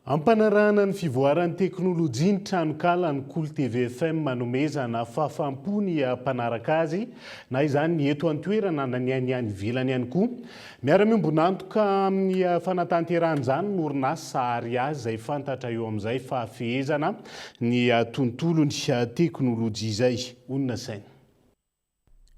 Ampanarahana ny fivoaran'ny teknôlôjia ny tranokala ny Cool TV FM manomezana fahafampony mpanaraka azy na izany eto an-toerana na ny any ivelany ihany koa. Miara-miombonantoka amin'ny fanatanterahana ny orinasa Aria izay fantatra eo amin'izay fahafehezana ny tontolony teknôlôjia izay. Onona saina.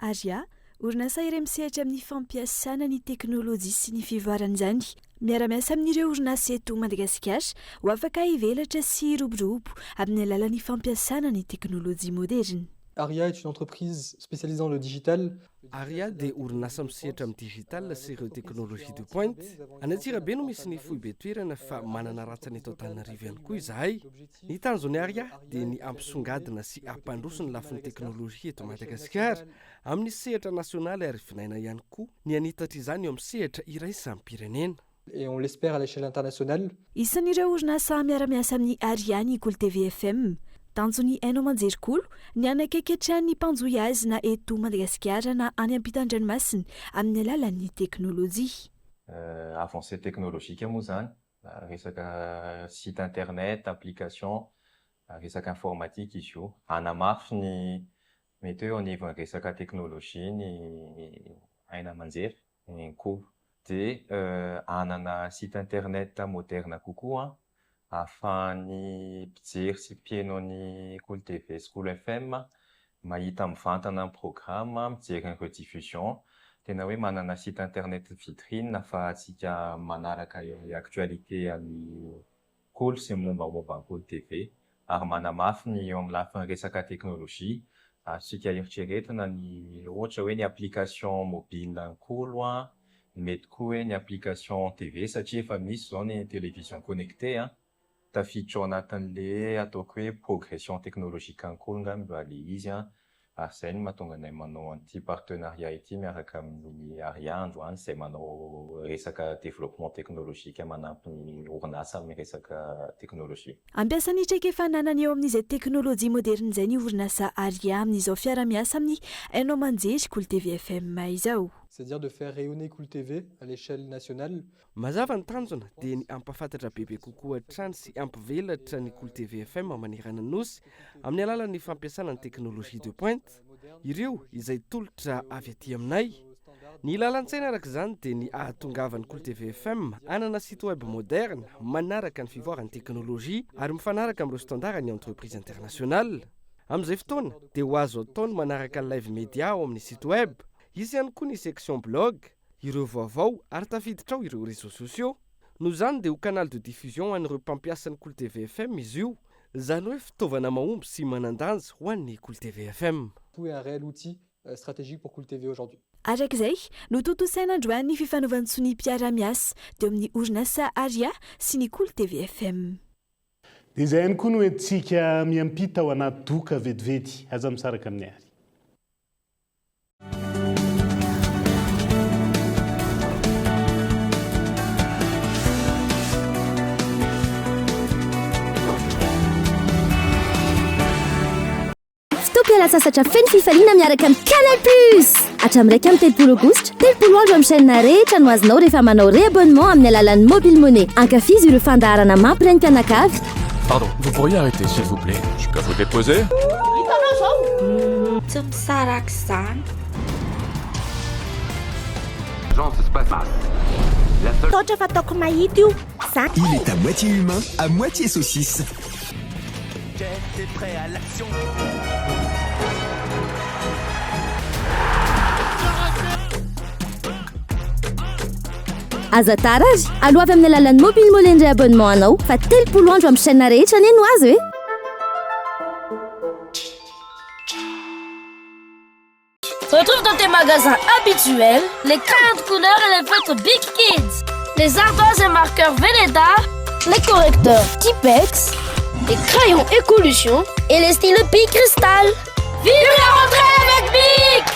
Aria orinasa iray misehatra amin'ny fampiasana ny teknôlôjia sy ny fivoarana izany. Miara-miasa amin'ireo orinasa eto Madagasikara ho afaka hivelatra sy hiroborobo amin'ny alalan'ny fampiasana ny teknôlôjia moderne. Aria est une entreprise spécialisée dans le digital. Aria dia orinasa misehatra amin'ny digital sy ireo teknôlôjia de pointe. Any Antsirabe no misy ny foibe toerana fa manana ratsany eto Antananarivo ihany koa izahay. Ny tanjon'ny Aria dia ny ampisongadina sy ampandroso ny lafin'ny teknôlôjia eto Madagasikara amin'ny sehatra nasionaly ary vinaina ihany koa ny anitatra izany eo amin'ny sehatra iray samy pirenena. Et on l'espère à l'échelle internationale. Isan'ireo orinasa miara-miasa amin'ny Aria ny Cool TV FM. Tanjony hainao manjery-kolo ny anakaiky ny mpanjohy azy na eto Madagasikara na any ampitan-dranomasina amin'ny alalan'ny teknôlôjia. Avancée technologique moa zany, resaka site internet, application, resaka informatique izy io. Anamafy ny mety hoe au niveau resaka teknôlôjia ny haina manjery ny koa. Dia anana site internet moderne kokoa ahafahan'ny mpijery sy mpieno ny Cool TV sy Cool FM mahita mivantana ny programme, mijery ny rediffusion. Tena hoe manana site internet vitrine ahafahantsika manaraka actualité amin'ny Cool sy momba Cool TV ary manamafy ny eo amin'ny lafin'ny resaka teknôlôjia. Sika eritreretina ny ohatra hoe ny application mobile ny Cool mety koa hoe ny application TV satria efa misy zao ny télévision connectée tafiditra ao anatin'le ataoko hoe progression technologique any koa ngamba le izy ary zay no mahatonga anay manao an'ity partenariat ity miaraka amin'ny Aria androany izay manao resaka développement technologique manampy ny orinasa amin'ny resaka teknôlôjia. Ampiasany traika efa nanany eo amin'izay teknôlôjia moderne izay ny orinasa Aria amin'izao fiara-miasa amin'ny hainao manjery Cool TV FM izao. C'est-à-dire de faire rayonner Cool TV à l'échelle nationale. Mazava ny tanjona dia ny ampafantatra bebe kokoa hatrany sy ampivelatra ny Cool TV FM manerana ny nosy amin'ny alalan'ny fampiasana ny teknôlôjia de pointe. Ireo izay tolotra avy aty aminay. Ny lalan-tsaina araka izany dia ny ahatongavan'ny Cool TV FM anana site web moderne manaraka ny fivoaran'ny teknôlôjia ary mifanaraka amin'ireo standard ny entreprise internationale. Amin'izay fotoana dia ho azo ataony manaraka ny live media ao amin'ny site web. Izy ihany koa ny section blog, ireo vaovao ary tafiditra ao ireo réseaux sociaux. Noho izany dia ho canal de diffusion an'ireo mpampiasa ny Cool TV FM izy io, izany hoe fitaovana mahomby sy manandanja ho an'ny Cool TV FM. C'est un réel outil stratégique pour Cool TV aujourd'hui. Arak'izay no tontosaina androany ny fifanovantsoa ny mpiara-miasa teo amin'ny orinasa Aria sy ny Cool TV FM. Dia izay ihany koa no entsika miampita ao anaty doka vetivety aza misaraka amin'ny Aria. La sasatra feno fifaliana miaraka amin'ny Canal Plus. Hatramin'iraika amin'ny 30 aogositra, 30 andro amin'ny chaîne rehetra no azonao rehefa manao réabonnement amin'ny alalan'ny mobile money. Ankafizy ireo fandaharana mampirenim-pianakavy. Pardon, vous pourriez arrêter s'il vous plaît? Je peux vous déposer? Tsy misaraka izany. Jean, ça se passe mal. Totra fataoko mahita io. Il est à moitié humain, à moitié saucisse. T'es prêt à l'action? Aza tara azy, aloha avy amin'ny alalan'ny mobile money indray abonnement anao, fa 30 andro amin'ny chaîne rehetra neny ho azy hoe. Retrouve dans tes magasins habituels les crayons de couleur et les feutres Big Kids, les ardoises et marqueurs Velleda, les correcteurs Tipex, les crayons Écolution et les stylos Bic Cristal. Vive la rentrée avec Bic!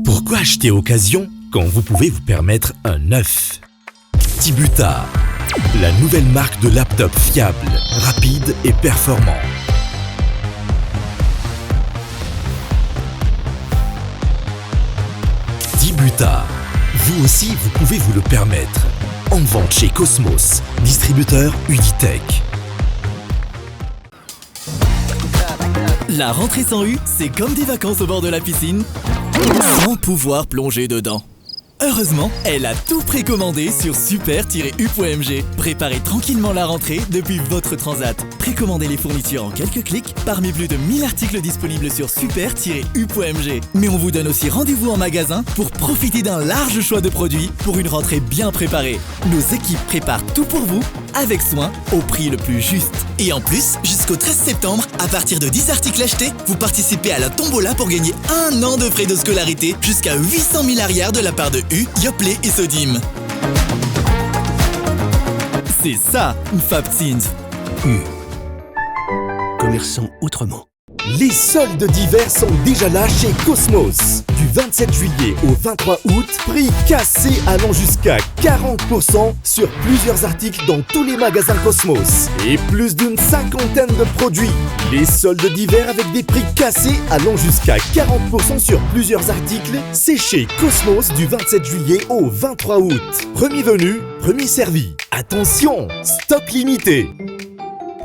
Pourquoi acheter occasion quand vous pouvez vous permettre un neuf? Tibuta, la nouvelle marque de laptop fiable, rapide et performant. Tibuta. Vous aussi, vous pouvez vous le permettre. En vente chez Cosmos, distributeur Uditech. La rentrée sans U, c'est comme des vacances au bord de la piscine, sans pouvoir plonger dedans. Heureusement, elle a tout précommandé sur super-u.mg. Préparez tranquillement la rentrée depuis votre transat. Précommandez les fournitures en quelques clics parmi plus de 1000 articles disponibles sur super-u.mg. Mais on vous donne aussi rendez-vous en magasin pour profiter d'un large choix de produits pour une rentrée bien préparée. Nos équipes préparent tout pour vous avec soin au prix le plus juste. Et en plus, jusqu'au 13 septembre, à partir de 10 articles achetés, vous participez à la tombola pour gagner 1 an de frais de scolarité jusqu'à 800 000 arrières de la part de U, Yoplait et Sodim. C'est ça, une Fabtins. Commerçant autrement. Les soldes d'hiver sont déjà là chez Cosmos. Du 27 juillet au 23 août, prix cassé allant jusqu'à 40% sur plusieurs articles dans tous les magasins Cosmos. Et plus d'une 50aine de produits. Les soldes d'hiver avec des prix cassés allant jusqu'à 40% sur plusieurs articles, c'est chez Cosmos du 27 juillet au 23 août. Premier venu, premier servi. Attention, stock limité.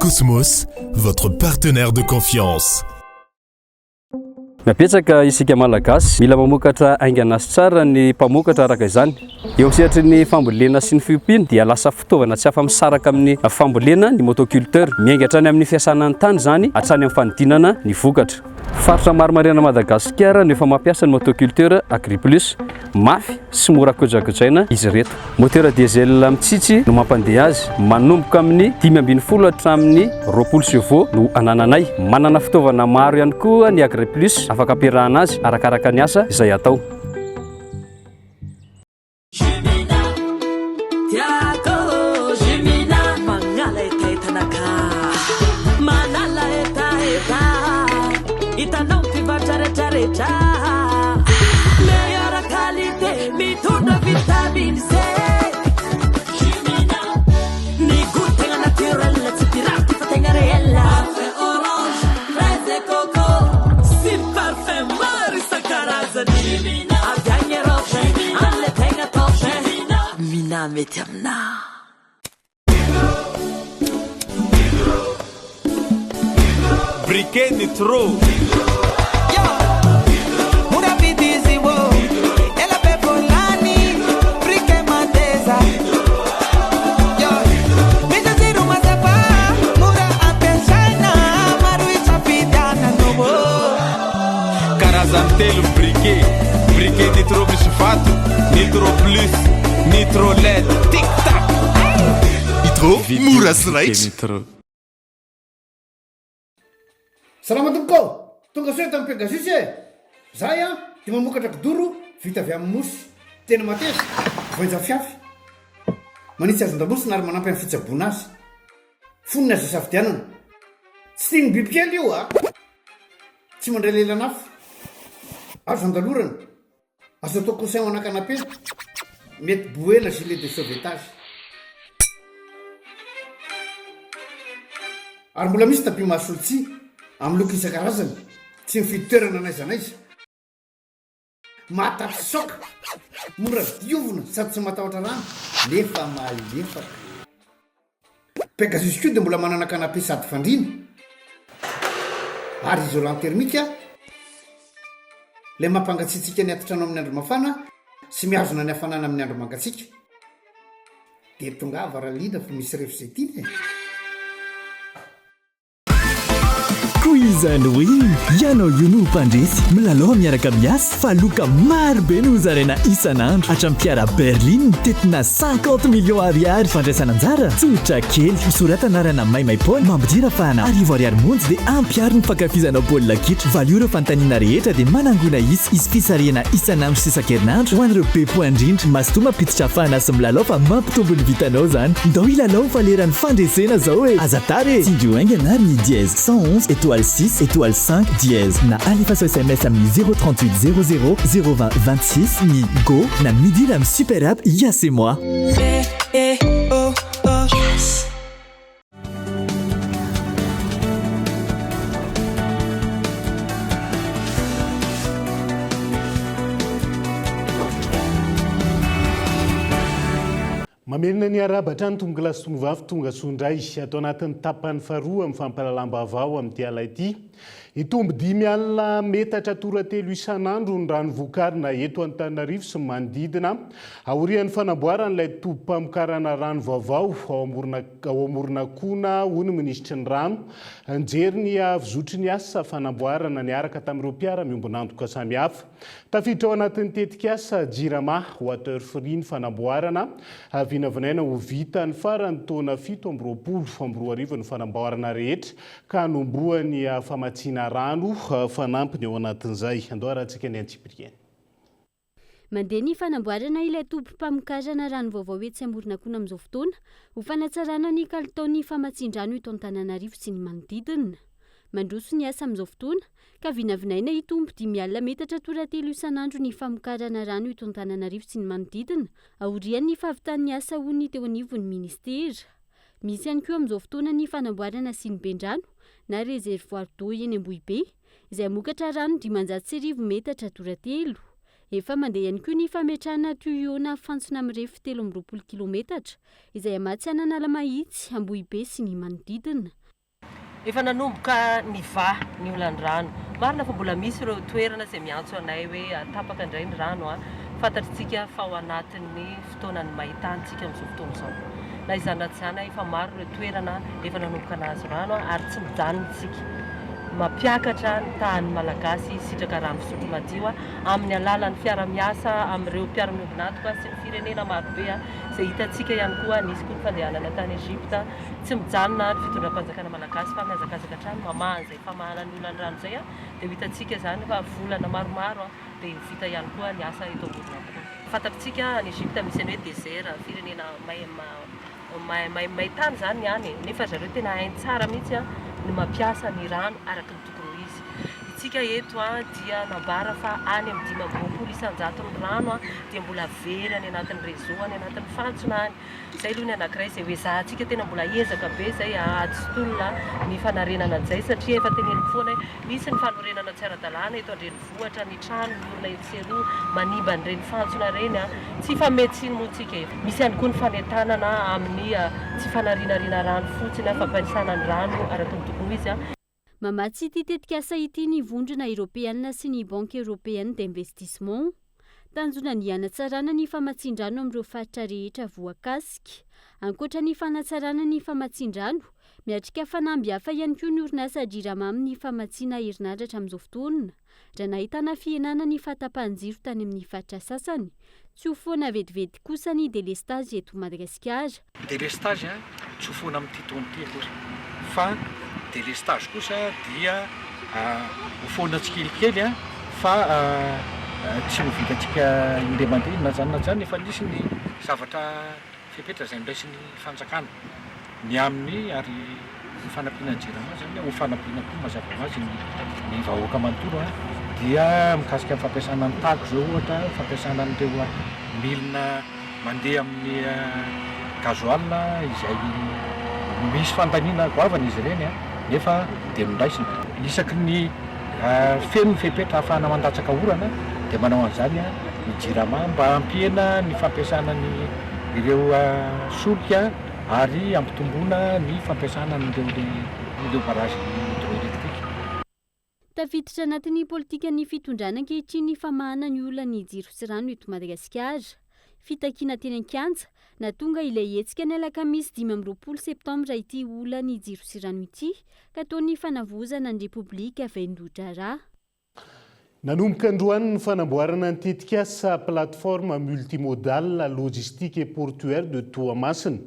Cosmos, votre partenaire de confiance. Napetraka isika malagasy mila mamokatra aingana sy tsara ny mpamokatra araka izany. Eo am'sehatra ny fambolena sy ny fiompiana dia lasa fitaovana tsy afa-misaraka amin'ny fambolena ny motoculteur. Miainga hatrany amin'ny fiasana ny tany zany hatrany amin'ny fanodinana ny vokatra. Faritra maromaro Madagasikara no efa mampiasa ny motoculteur Agriplus. Mafy sy mora kojakojaina izy reto. Motera diesel mitsitsy no mampandeha azy. Manomboka amin'ny 520 hatramin'ny 20 chevaux no anananay. Manana fitaovana maro ihany koa ny Agriplus afaka ampiarahana azy arakaraka ny asa izay atao. Itanao mpivarotra rehetrarehetra meilleure qualité mitondra vitamine C. Ny goût-tegna naturel tsy pirate fa tegna réel. Parfait orange, fraise et coco sy parfum maro isan-karazany. Avy agny Europe amle tegna top. Mina mety amina. Briquet Nitro. Telo briquet Nitro misy fato, Nitro plus, Nitro LED, tic tac. Nitro mora sy raitra. Salama tompoko, tonga soa tamin'ny Pegasus e. Zahay dia mamokatra kidoro vita avy amin'ny mosy. Tena mateza, voenja fiafy. Manitsy azy ndamosina ary manampy amin'ny fitsaboana azy. Fonina azy safidianana. Tsy tiany bibikely io tsy mandray lelana hafa. Azo andalorana. Azo atao conseil ho ana-canapé. Mety boela gilet de sauvetage. Ary mbola misy tapis mahasolotsia amin'ny loko isan-karazany, tsy mifidy toerana n'aiza n'aiza. Mahatapy soka, mora diovina sady tsy matahotra rano, nefa malefaka. Pegasus koa dia mbola manana canapé sady fandriana ary isolant thermique. Le mampangatsiatsika ny atotrano amin'ny andro mafana sy miazona ny hafanana amin'ny andro mangatsiaka. Dia tonga varaliana fa misy refzetiny e. Quiz and win. Ianao io no mpandresy milalao miaraka miasa fa loka maro be no zarena isan'andro hatrampiara Berlin tetina 50 millions ariary. Fandraisana anjara tsotra kely misorata anarana maimay Paul mampidira fana arivo ariary monjy dia ampiaro ny fankafizanao baolina kitra. Valio ireo fanontaniana rehetra dia manangona isy fisarihana isan'andro sy isan-kerinandro ho an'ireo be poindrindra. Masotoa mampiditra fana sy milalao fa mampitombo ny vitanao zany. Ndao ilalao fa leran'ny fandresena zao e. Azatare tindrio ainganary ny dièse 111 étoile 6 étoile 5 dièse na alefaso SMS amin'ny 038 00 020 26 ni go na midi la super app ya c'est moi. Yes. Mamelona ny arabatra ny tomboka lasitony tonga sondray atao anatin'ny tapany faharoa amin'ny fampalalam-bavao amin'ity ala ity. Itombo 10 alina metatra toratelo isan'andro ny rano vokarina eto Antananarivo sy manodidina. Aorian'ny fanamboaran'ilay tobim-pamokarana rano vaovao ao Amoronakona hoy ny minisitry ny rano. Anjery ny avizotry ny asa fanamboarana niaraka tamin'ireo mpiara-miombon'antoka samihafa. Tafiditra ao anatin'ny tetikasa Jirama Water Free ny fanamboarana. Vinavinaina ho vita ny farany taona 7 ny fanamboarana rehetra ka hanomboany famatsiana rano fanampiny eo anatin'izay. Andoarantsika ny Antsiprieny. Mandeha ny fanamboarana ilay tobim-pamokarana rano vaovao etsy Amoronakona amin'izao fotoana ho fanatsarana ny kalitaon'ny famatsian-drano eto Antananarivo sy ny manodidina. Mandroso ny asa amin'izao fotoana ka vinavinaina itombo 10 alina metatra toratelo isan'andro ny famokarana rano eto Antananarivo sy ny manodidina. Aorian'ny fahavitan'ny asa hoy teo anivon'ny ministera. Misy ihany koa amin'izao fotoana ny fanamboarana Sinibendrano na réservoir d'eau eny Ambohibe izay mokatra rano 500 metatra toratelo. Efa mandeha ihany koa ny fametrahana tuyau fantsona mirefy 320 kilometatra izay amatsiana Analamahitsy, Ambohibe sy ny manodidina. Efa nanomboka ny ny olandrano. Marina fa mbola misy ireo toerana izay miantso anay hoe tapaka indray ny rano fantatritsika fa ao anatin'ny fotoanany mahitantsika amin'izao fotoana izao. Na izany zany efa maro ireo toerana efa nanomboka nazo rano ary tsy mijanontsika. Mapiakatra ny tahany malagasy sitraka rano fisotro madio amin'ny alalan'ny fiara-miasa amin'ireo mpiara-miombon'antoka sy ny firenena marobe izay hitantsika ihany koa nisy koa ny fandehanana tany Egypta tsy mijanona ny fitondram-panjakana malagasy fa mihazakazaka hatrany mamaha izay famahana ny olandrano izay dia hitantsika zany fa volana maromaro dia vita ihany koa ny asa eto Amoronakona. Fantatritsika ny Egypta misy ny hoe désert firenena maitany zany ihany nefa zareo tena hainy tsara mihitsy ny mampiasa ny rano araka ny tokony izy. Itsika eto dia nambara fa any amin'ny 520 isan-jato ny rano dia mbola very any anatin'ny réseau any anatin'ny fantsona any. Izay aloha ny anankiray izay hoe zahantsika tena mbola ezaka be izay ahatsolona ny fanarenana an'izay satria efa teneniko foana misy ny fanorenana tsy ara-dalàna eto andrenivohitra ny trano ny olona etseroa manimba an'ireny fantsona reny tsy fametsiny moa tsika efa. Misy ihany koa ny fanentanana amin'ny tsy fanarinarina rano fotsiny fampiasana ny rano araka ny tokony izy. Mamatsy ity tetikasa ity ny vondrona Européenne sy ny Banque Européenne d'Investissement. Tanjona ny hanatsarana ny famatsian-drano amin'ireo faritra rehetra voakasika. Ankoatra ny fanatsarana ny famatsian-drano, miatrika fanamby hafa ihany koa ny orinasa Jirama amin'ny famatsiana herinaratra amin'izao fotoana. Raha nahitana fihenana ny fahatapahan-jiro tany amin'ny faritra sasany, tsy ho foana vetivety kosa ny délestage eto Madagasikara. Délestage tsy ho foana amin'ity taona ity akory. Fa délestage kosa dia ho foana tsikelikely fa tsy ho vitantsika indray mandeha na zany efa nisy ny zavatra fepetra izay niraisin'ny fanjakana ny amin'ny ary fanampiana Jirama zany ho fanampiana koa mazava ho azy ny vahoaka manontolo dia mikasika fampiasana ny tako zao ohatra fampiasana an'ireo milina mandeha amin'ny gazoil izay misy fantaniana goavana izy ireny nefa dia mindraisina isaky ny feno fepetra ahafahana mandatsaka orana dia manao an'izany ny Jirama mba hampihena ny fampiasana ny ireo solika ary ampitomboana ny fampiasana n'ireo barazy hydroélectrique. Tafiditra anatin'ny politika ny fitondrana ankehitriny ny famahana ny olona ny jiro sy rano eto Madagasikara. Fitakiana teny an-kianja na tonga ilay hetsika ny alakamisy 20 septambra ity olona ny jiro sy rano ity ka taon'ny fanavozana ny Repoblika Vaindodara. Nanomboka androany ny fanamboarana ny tetikasa plateforme multimodale logistique et portuaire de Toamasina.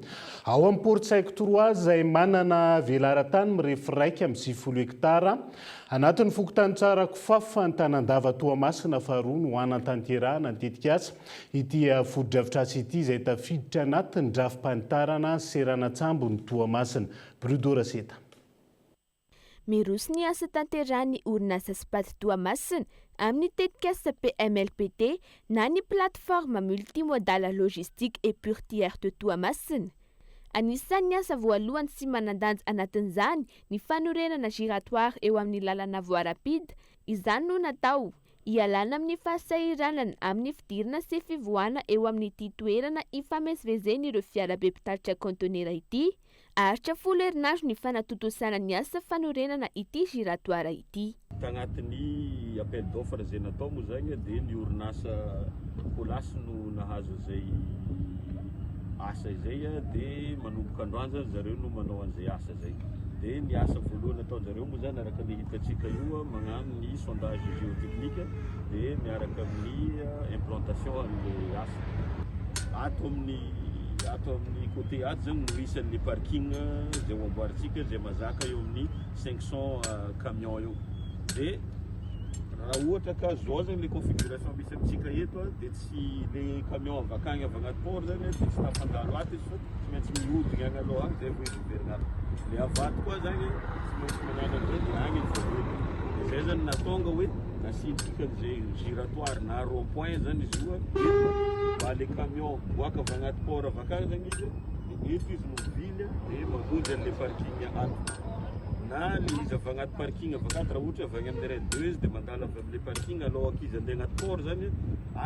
Ao amin'ny Port-Sac 3 izay manana velaran-tany mirefy 1.0 hektara. Anatin'ny fokotany tsara kofafa ny tanan-dava Toamasina faharoa no hanan-tanterahana ny tetikasa. Ity foto-drafitrasa ity izay tafiditra anatin'ny drafi-panitarana Seranatsambo ny Toamasina. Brudora Seta. Miroso ny asa tanterahany orinasa Spaty Toamasina amin'ny tetikasa PMLPT na ny plateforme multimodale logistique et portuaire de Toamasina. Anisan'ny asa voalohany sy manan-danja anatin'izany ny fanorenana giratoire eo amin'ny lalana voarapida. Izany no natao hialana amin'ny fahasahiranana amin'ny fidirana sy fivoahana eo amin'ity toerana ifamezivezeny ireo fiarabe mpitatitra kontenera ity. Aritra 10 herinandro ny fanatotosana ny asa fanorenana ity giratoara ity. Tagnatin'ny appel d'offre zay natao moa zagny dia ny orinasa Colas no nahazo zay asa izay dia manomboka androany zareo no manao an'izay asa zay. Dia ny asa voalohany natao zareo moa zany araka ny hitantsika io magnano ny sondage géotechnique dia miaraka amin'ny implantation an'ilay asa. Ato amin'ny côté ato zany no isan'ny parking zay amboaritsika zay mazaka eo amin'ny 500 camion eo. Dia raha ohatra ka zao zany le configuration misy amintsika eto dia tsy le camion avakagny avy agnaty port zany dia tsy tafandalo ato izy fa tsy maintsy mihodigny agny aloha agny zay vao izy miverina. Le avato koa zany tsy maintsy magnano an'izay dia agny izy voalohany. Zay zany natonga hoe asiantsika an'izay giratoire na rond-point zany izy io eto mba le camion boaka avy agnaty port avakagny zany izy dia eto izy mivily dia mamonjy an'le parking ato. Na le izy avy agnaty parking avakato raha ohatra avy agny amin'ny raid 2 izy dia mandala avy amin'le parking aloha izy andeha agnaty port zany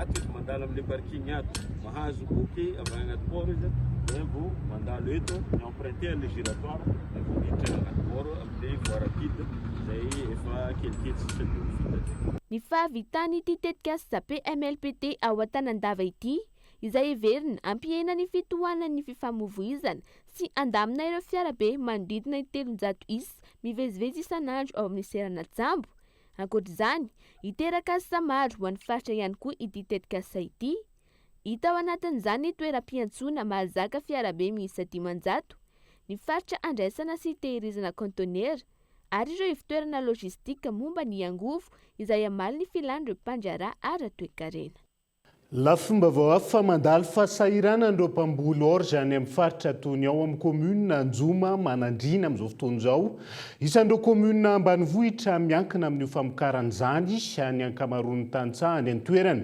ato izy mandala amin'le parking ato mahazo ok avy agnaty port izy dia vao mandalo eto ny emprunté an'le giratoire dia vao miditra agnaty port amin'le voie rapide zay efa kelikely sy vita. Ny fahavitany ity tetika asa PMLPT ao Antanandava ity izay heverina ampihenany fitohanan'ny fifamoivoizana sy andamina ireo fiarabe manodidina ny 300 isa mivezivezy isan'andro ao amin'ny serana Tsambo. Ankoatr'izany, hiteraka asa maro ho an'ny faritra ihany koa ity tetika asa ity. Hita ao anatin'izany toeram-piantsona mahazaka fiarabe miisa 500, ny faritra andraisana sy tehirizana kontenera ary ireo fitoerana logistika momba ny angovo izay amaly ny filan'ireo mpanjara ara-toekarena. Lafomba vao hafa mandalo fasahirana ireo mpamboly orge any amin'ny faritra tony ao amin'ny commune Anjoma Manandrina amin'izao fotoana izao. Isan'ireo commune ambanivohitra miankina amin'ny famokaran'izany any ankamaroan'ny tantsaha any an-toerana.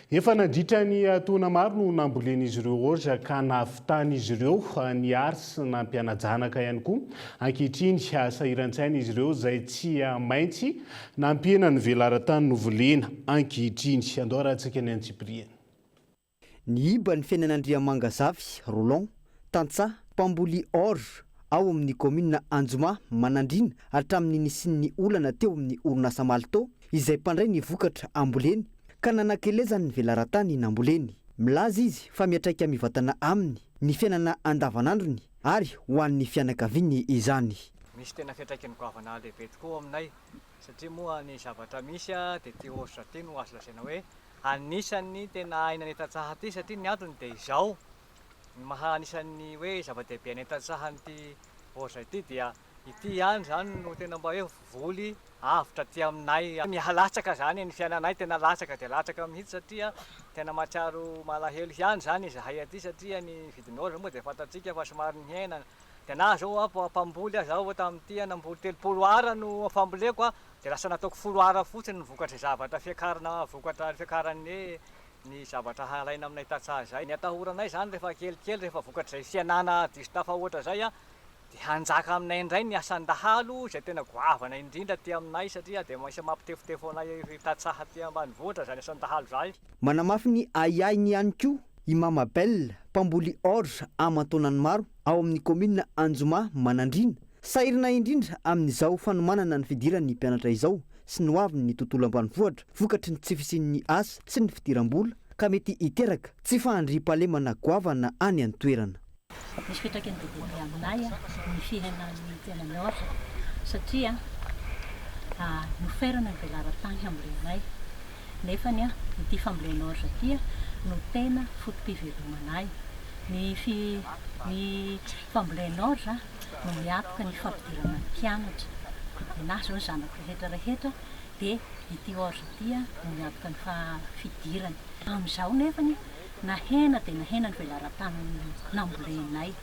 Efa nandritra ny taona maro no nambolen'izy ireo orge ka nahavitan'izy ireo ny ary sy nampianajanaka ihany koa. Ankehitriny sahiran-tsaina izy ireo izay tsy maintsy nampiena ny velaran-tany novolena ankehitriny. Andao rahantsika ny Antsipriana. Ny iba ny fiainan'Andriamangazavy, Roland, Tantsaha, mpamboly orge ao amin'ny commune Anjoma Manandrina hatramin'ny nisin'ny olana teo amin'ny orinasa Malto izay mpandray ny vokatra amboleny ka nanakelezany ny velaran-tany namboleny. Milaza izy fa miatraika mivatana aminy ny fiainana andavanandrony ary ho an'ny fianakaviany izany. Misy tena fiatraikany goavana lehibe tokoa aminay satria moa ny zavatra misy dia ty orge ty no azo lasaina hoe anisan'ny tena aina ny Tantsaha ty satria ny antony dia izao ny maha anisan'ny hoe zava-dehibe ny Tantsaha ty orge ity dia ity ihany zany no tena mba hoe voly avitra ty aminay. Mihalatsaka zany ny fiainanay tena latsaka dia latsaka mihitsy satria tena mahatsiaro malahelo ihany zany izahay aty satria ny vidiny orge moa dia fantatsika fa somary mihena. Dia na zao mpamboly zao tamin'ity namboly 30 ara no famboleko dia lasa nataoko 10 ara fotsiny ny vokatra zavatra fiakarana vokatra fiakarany ny zavatra halaina aminay Tantsaha zay. Ny atahoranay zany rehefa kelikely rehefa vokatra izay fianana distafa ohatra zay dia hanjaka aminay indray ny asan-dahalo izay tena goavana indrindra ty aminay satria dia misy mampitefotefo anay Tantsaha ty ambanivohitra zany asan-dahalo zay. Manamafy ny aiainy ihany koa i Mama Belle, mpamboly orge aman-taonany maro ao amin'ny commune Anjoma Manandrina. Sahirana indrindra amin'izao fanomanana ny fidiran'ny mpianatra izao sy ny hoaviny ny tontolo ambanivohitra vokatry ny tsy fisian'ny asa sy ny fidiram-bola ka mety hiteraka tsy fahandriam-pahalemana goavana any an-toerana. Misy fiatraikany bebe aminay ny fiainan'ny tenany orge satria noferana ny velaran-tany ambolenay nefany ity fambolena orge ity no tena fotom-pivelomanay. Ny fambolena orge no miatoka ny fampidirana mpianatra. Na zao ny zanako rehetra dia ity orge ity no miatoka ny fidirany. Amin'izao nefany nahena dia nahena ny velaran-tany nambolenay.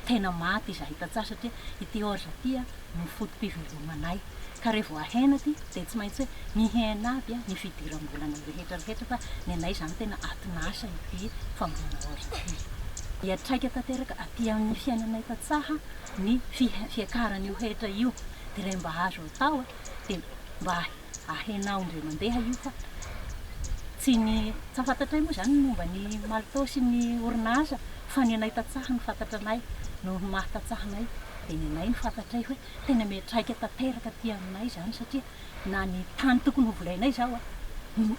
Tena maty izahay Tantsaha satria ity orge ity no fotom-pivelomanay. Ka rehefa ahena ty dia tsy maintsy hoe mihena aby ny fidiram-bolana rehetra fa ny anay zany tena atinasa ity fambolena orge ity. Hiatraika tanteraka aty amin'ny fiainanay Tantsaha ny fiakaran'io rehetra io dia rehefa mba azo atao dia mba ahenao indray mandeha io fa sy ny tsy fantatray moa zany momba ny malitao sy ny orinasa fa ny anay tatsaha ny fantatra anay no mahatatsahanay dia ny anay ny fantatray hoe tena miatraika tanteraka ty aminay zany satria na ny tany tokony ho volainay zao a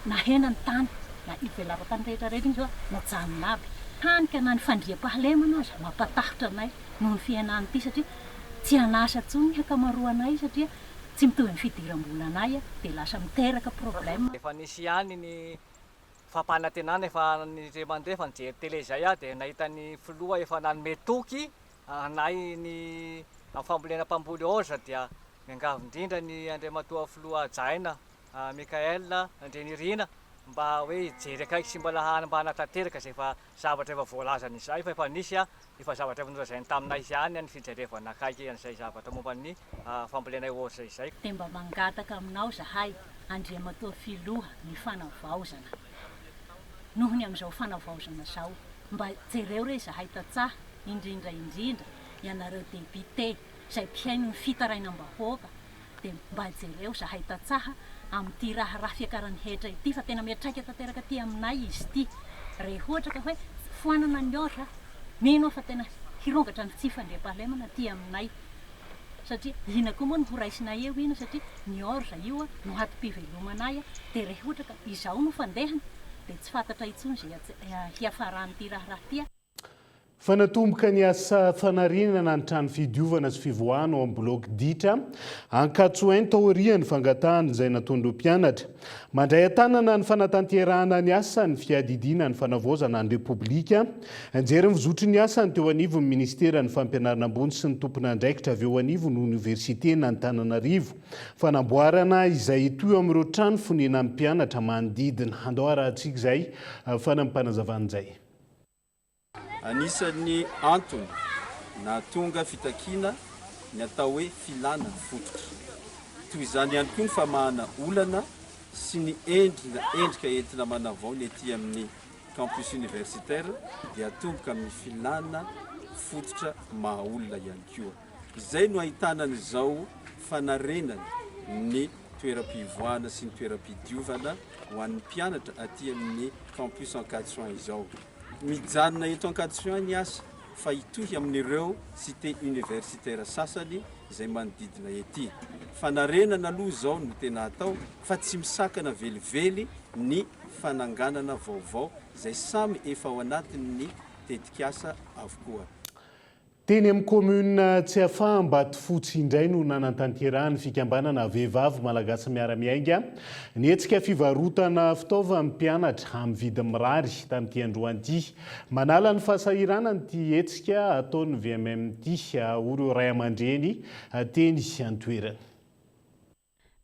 na hena ny tany na ivelara-tany rehetrarehetra iny zao najanona aby tanika na ny fandriam-pahalemana aza mampatahotra anay noho ny fiainany ity satria tsy anasa ntsony ny akamaroanay satria tsy mitovy ny fidiram-bola anay dia lasa miteraka problème. Efa nisy ihany ny fampanantenana efa ny ray aman-dreny efa nijery télé zay dia nahita ny filoha efa nanome toky anay ny amin'ny fambolena mpamboly orza dia miangavy indrindra ny andriamatoa filoha Jaina Mikael Andrenirina mba hoe jery akaiky sy mbola hany mba hanatanteraka zay efa zavatra efa voalazany izay fa efa nisy efa zavatra efa norazainy taminay ihany ny fijerevana akaiky an'izay zavatra momba ny fambolenay orza izay. Dia mba mangataka aminao zahay andriamatoa filoha ny fanavaozana nohony amin'izao fanavaozana zao mba jereo re zahay tatsaha indrindra ianareo débité izay mpiaino ny fitarainam-bahoaka dia mba jereo zahay tatsaha amin'ity raha fiakarany hetra ity fa tena miatraika tanteraka ty aminay izy ity rehefa ohatra ka hoe foanana ny orza mino fa tena hirongatra ny tsy fandriam-pahalemana ty aminay satria ina koa moa ny horaisinay eo ina satria ny orza io no hatom-pivelomanay dia rehefa ohatra ka izao no fandehany dia tsy fantatra intsony zay hiafaran'ity raha ty. Fanatomboka ny asa fanarinana ny trano fidiovana sy fivoahana ao amin'ny bloc ditra Ankatsoainy taorian'ny fangatahana izay nataon'ireo mpianatra. Mandray an-tanana ny fanatanterahana ny asa ny fiadidina ny fanavaozana ny repoblika. Anjery mivozotry ny asa ny teo anivon'ny ministera ny fampianarana ambony sy ny tompon'andraikitra avy eo anivon'ny université n'Antananarivo. Fanamboarana izay toy amin'ireo trano fonena amin'ny mpianatra manodidina. Andao arahantsika izay fanampanazavana. Anisan'ny antony na tonga fitakiana ny atao hoe filana fototra. Toy izany ihany koa ny famahana olana sy ny endrika entina manavao ny ety amin'ny campus universitaire dia atomboka amin'ny filana fototra maha olona ihany koa. Izay no ahitana an'izao fanarenana ny toeram-pivoahana sy ny toeram-pidiovana ho an'ny mpianatra aty amin'ny campus Ankatsoainy izao. Mijanona eto Ankatsoainy ny asa fa hitohy amin'ireo cité universitaire sasany izay manodidina ety. Fanarenana aloha izao no tena atao fa tsy misakana velively ny fananganana vaovao izay samy efa ao anatin'ny tetikasa avokoa. Teny amin'ny commune Tsiafam-Batofotsy indray no nanantanterahany fikambanana vehivavy malagasy miara-miainga nietsika fivarotana fitaovana mpianatra amin'ny vidiny mirary tamin'ity androany ity. Manala ny fahasahiranany ity etsika ataon'ny VMM-ty ireo ray aman-dreny teny an-toerana.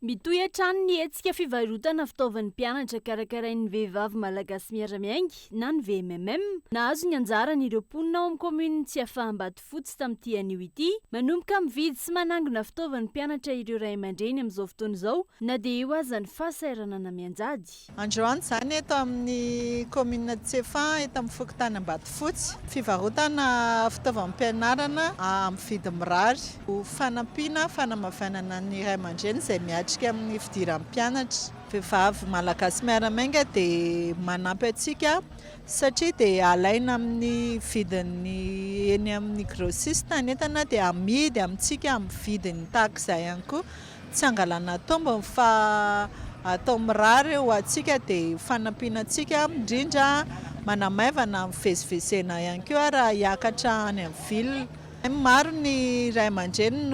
Mitohy hatrany ny etsika fivarotana fitaovan'ny mpianatra karakarain'ny vehivavy malagasy miara-miainga na ny VMM nahazo ny anjaran'ireo mponina ao amin'ny commune Tsiafam-Batofotsy tamin'ity anio ity manomboka mividy sy manangona fitaovan'ny mpianatra ireo ray aman-dreny amin'izao fotoana izao na dia eo aza ny fahasahiranana mianjady. Androany izany eto amin'ny commune Tsiafam eto amin'ny fokontany Ambatofotsy fivarotana fitaovan'ny mpianarana amin'ny vidiny mirary fanampiana fanamavanana ny ray aman-dreny izay miatrika amin'ny fidiran'ny mpianatra. Vehivavy malagasy miara-miainga dia manampy antsika satria dia alaina amin'ny vidiny eny amin'ny grossiste ny entana dia amidy amintsika amin'ny vidiny tahaka izay ihany koa tsy angalana tombony fa atao mirary ho antsika dia fanampiana antsika indrindra manamaivana amin'ny fivezivezena ihany koa raha hiakatra any amin'ny ville. Maro ny ray aman-dreny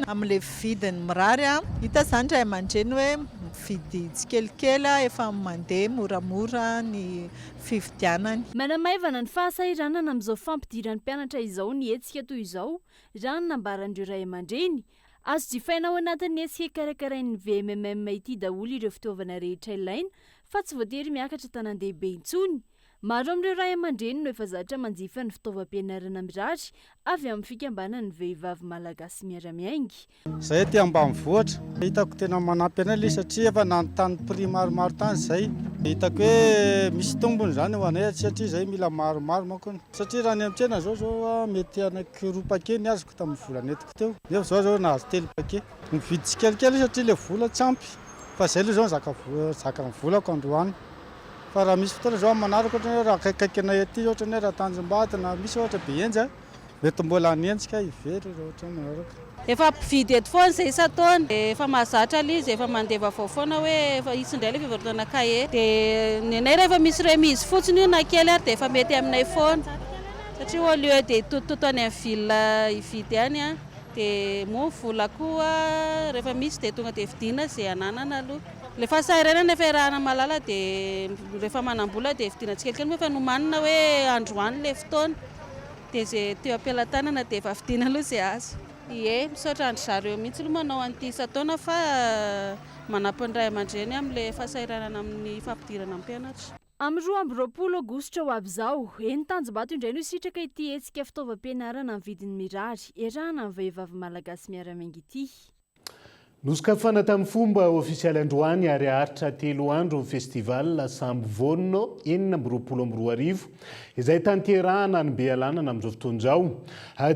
amin'ilay vidiny mirary hita zany ray aman-dreny hoe mividy tsikelikely efa mandeha moramora ny fividianany. Manamaivana ny fahasahiranana amin'izao fampidiran'ny mpianatra izao ny etsika toy izao raha ny nambaran'ireo ray aman-dreny. Azo jifaina ao anatin'ny etsika karakarain'ny VMM ity daholo ireo fitaovana rehetra ilaina fa tsy voatery miakatra tanan-dehibe intsony. Maro amin'ireo ray aman-dreny no efa zatra manjifa ny fitaovam-pianarana mirary avy amin'ny fikambanan'ny vehivavy malagasy miara-miainga. Zay aty ambanivohitra hitako tena manampy anay satria efa nanontany prix maromaro tany zay. Hitako hoe misy tombony zany ho anay satria zay mila maromaro manko. Satria raha ny amintsena zao mety anaky 2 paquet ny azoko tamin'ny volana etiko teo. Nefa zao nahazo 3 paquet. Mividy tsikelikely satria le vola tsy ampy. Fa zay aloha zao zaka ny volako androany. fa raha misy fotoana zao manaraka ohatra hoe raha akaikana ety ohatra hoe raha tanjom-bato na misy ohatra be enja mety mbola anentsika ivery ohatra manaraka. Efa mpividy eto foana izay isa-taona dia efa mahazatra ilay izy efa mandeha vaovao foana hoe efa isindray ilay fivarotana kahe dia ny anay rehefa misy remise fotsiny io na kely ary dia efa mety aminay foana satria au lieu dia toto any amin'ny ville hividy any a dia moa vola koa rehefa misy dia tonga dia vidiana izay ananana aloha. Le fahasahiranana efa irahana malala dia rehefa manam-bola dia vidiana tsikelikely efa nomanina hoe androany ilay fotoana dia izay teo am-pelatanana dia efa vidiana aloha izay azo. Ie, misaotra andry zareo mihitsy aloha manao an'ity isa-taona fa manampindray aman-dreny amin'ilay fahasahiranana amin'ny fampidirana amin'ny mpianatra. Amin'ny 20 Aogositra ho avy izao, eny Tanjombato indray no sitraka ity hetsika fitaovam-pianarana amin'ny vidiny mirary, iarahana amin'ny vehivavy malagasy miara-miainga ity. Nosokafana tamin'ny fomba ofisialy androany ary haritra 3 andro ny festival Sambo Vonno 2024 izay tanterahana ny Bealanana amin'izao fotoana izao.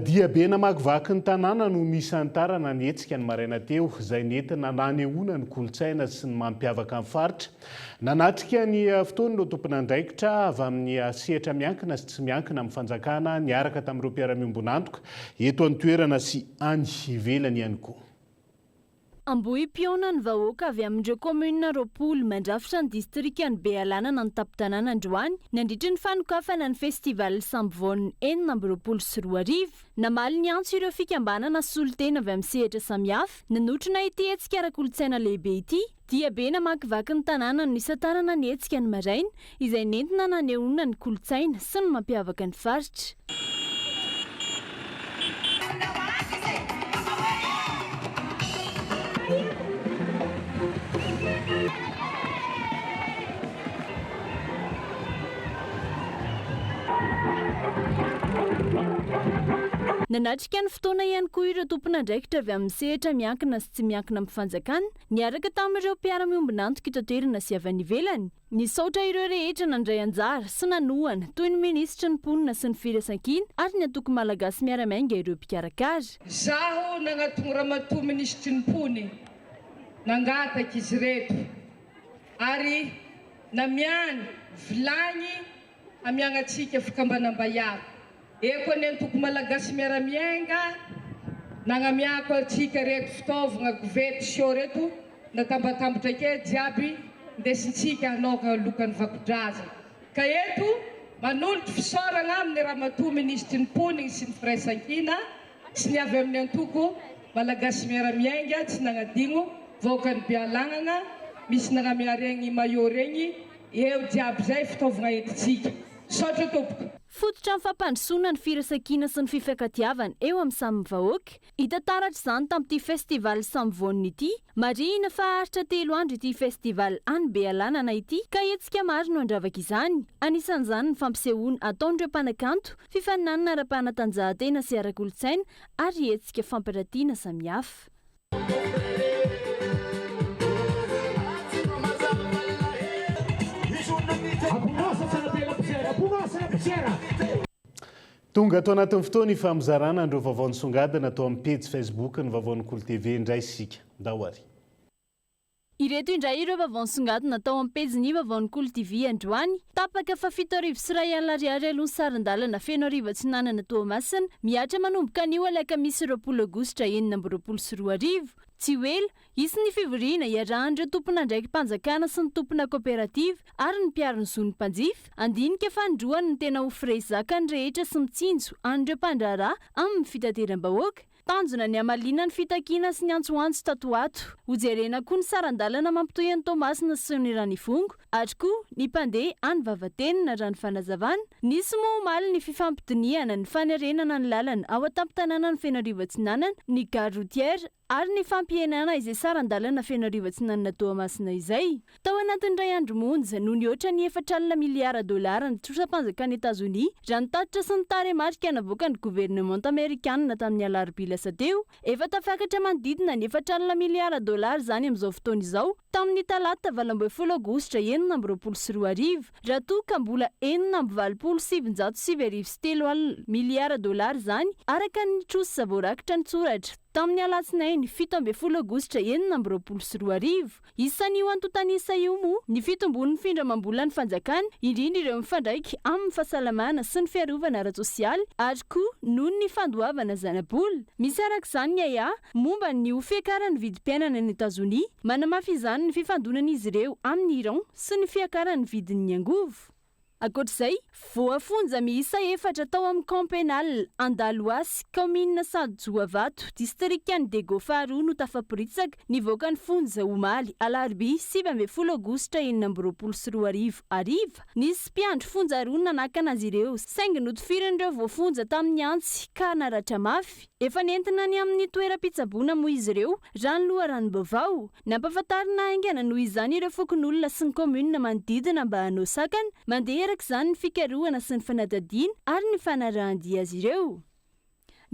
Dia be namakivaky ny tanàna no nisantarana ny hetsika ny maraina teo izay nentina nanehoana ny kolontsaina sy ny mampiavaka ny faritra. Nanatrika ny fotoana no tompon'andraikitra avy amin'ny sehatra miankina sy tsy miankina amin'ny fanjakana niaraka tamin'ireo mpiara-miombonantoka eto an-toerana sy any ivelany ihany koa. Ambohi-piona ny vahoaka avy amin'ireo komuna roapolo mandrafitra ny distrikany Bealanana ny tampon-tanàna androany nandritra ny fanokafana ny festival Sambo Vonno 2024. Namaly ny antso ireo fikambanana solotena avy amin'ny sehatra samihafa nanotrona ity hetsika ara-kolontsaina lehibe ity dia be namakivaky ny tanàna no nisantarana ny hetsika ny maraina izay nentina nanehoana ny kolontsaina sy ny mampiavaka ny faritra. Nanatrika ny fotoana ihany koa ireo tompon'andraikitra avy amin'ny sehatra miankina sy tsy miankina amin'ny fanjakana niaraka tamin'ireo mpiara-miombonantoka eto an-toerana sy avy any ivelany. Nisaotra ireo rehetra nandray anjara sy nanohana toy ny minisitra ny mponina sy ny firaisan-kina ary ny antoko malagasy miara-miainga ireo mpikarakara. Zaho nagnatongora ramatoa minisitry ny mpony nangataka izy reto ary namiany vilagny amiagnatsika fikambanam-bayaro. Eko ny antoko malagasy miara-miainga nagnamiako atsika reto fitaovagna govety sio reto natambatambatra ke jiaby ndesintsika hanaovana lokany vakodraza. Ka eto manolotra fisaorana amin'ny ramatoa minisitry ny mponina sy ny firaisan-kina sy ny avy amin'ny antoko malagasy miara-miainga tsy nagnadigno vaokany Bealanana misy nagnamia regny maillot regny eo jiaby zay fitaovagna entitsika. Saotra tompoko. Fototra amin'ny fampandrosoana ny firaisan-kina sy ny fifankatiavana eo amin'ny samy vahoaka. Hita taratra izany tamin'ity festival Sambo Vonno ity. Marihina fa haritra 3 andro ity festival any Bealanana ity ka hetsika maro no andravaka izany. Anisan'izany ny fampisehoana ataon'ireo mpanakanto, fifaninanana ara-panatanjahantena sy ara-kolontsaina ary hetsika fampirantiana samihafa. Tonga atao anatin'ny fotoana ifamizarana andreo vaovao nisongadina atao amin'ny page Facebook ny vaovao Nikolo TV indray sika. Dahoary. Ireto indray ireo vaovao nisongadina atao amin'ny page ny vaovao Nikolo TV androany. Tapaka fa 7,000 ariary aloha sarandalana feno arivo atsinanana Toamasina miatra manomboka anio alaka misy 20 Aogositra 2024. Tsy ela, isy ny fivoriana iarahan'ireo tompon'andraiky mpanjakana sy ny tompona kooperativa ary ny mpiaro ny zon'ny mpanjifa. Andinika fandroany ny tena ho frezaka ny rehetra sy mitsinjo an'ireo mpandraharaha amin'ny fitateram-bahoaka. Tanjona ny amalina ny fitakiana sy ny antsoantso tatoato. Hojerena koa ny sarandalana mampitohy an'i Toamasina sy ny Ranivongo ary koa ny mpandeha any Vavatenina raha ny fanazavana. Nisy moa omaly ny fifampidiniana ny fanerenana ny lalana ao an-tampon-tanàna ny Fenarivo Atsinanana, ny gare routière ary ny fampihenana izay sarandalana Fenarivo Atsinanana Toamasina izay. Tao anatin'ny 2 andro monja no nihoatra ny $4 miliara ny trosa-panjakana Etazonia raha ny tatitra sy ny taremarika navoaka ny gouvernement amerikanina tamin'ny alarobia lasa teo. Efa tafakatra manodidina ny $4 miliara zany amin'izao fotoana izao tamin'ny talata 20 Aogositra 2024 raha toa ka mbola $7,707 miliara zany araka ny trosa voarakitra ny tsoratra tamin'ny alatsinainy 17 aogositra 2024 isan'io antotanisa io moa ny fitombon'ny findramam-bola ny fanjakana indrindra ireo mifandraiky amin'ny fahasalamana sy ny fiarovana ara-tsosialy ary koa noho ny fandoavana zanabola misy arak'izany ny aya momba ny fiakarany vidim-piainana ny Etazonia manamafy izany ny fifandonan'izy ireo amin'ny Iran sy ny fiakarany vidin'ny angovo. Ankoatr'izay, voafonja miisa 4 tao amin'ny camp pénal Andaloasy, commune Sadjoavato, distriktany Degofaru no tafaporitsaka nivoaka ny fonja omaly alarobia 17 aogositra 2024 ariva. Nisy mpiandry fonja roa nanakana azy ireo saingy notifirin'ireo voafonja tamin'ny antsy ka naratra mafy. Efa nentina ny amin'ny toeram-pitsaboana moa izy ireo raha ny loharanom-baovao nampahafantarina aingana noho izany ireo fokon'olona sy ny commune manodidina mba hanao sakana mandeha arak'izany ny fikarohana sy ny fanadadiana ary ny fanarahan-dia azy ireo.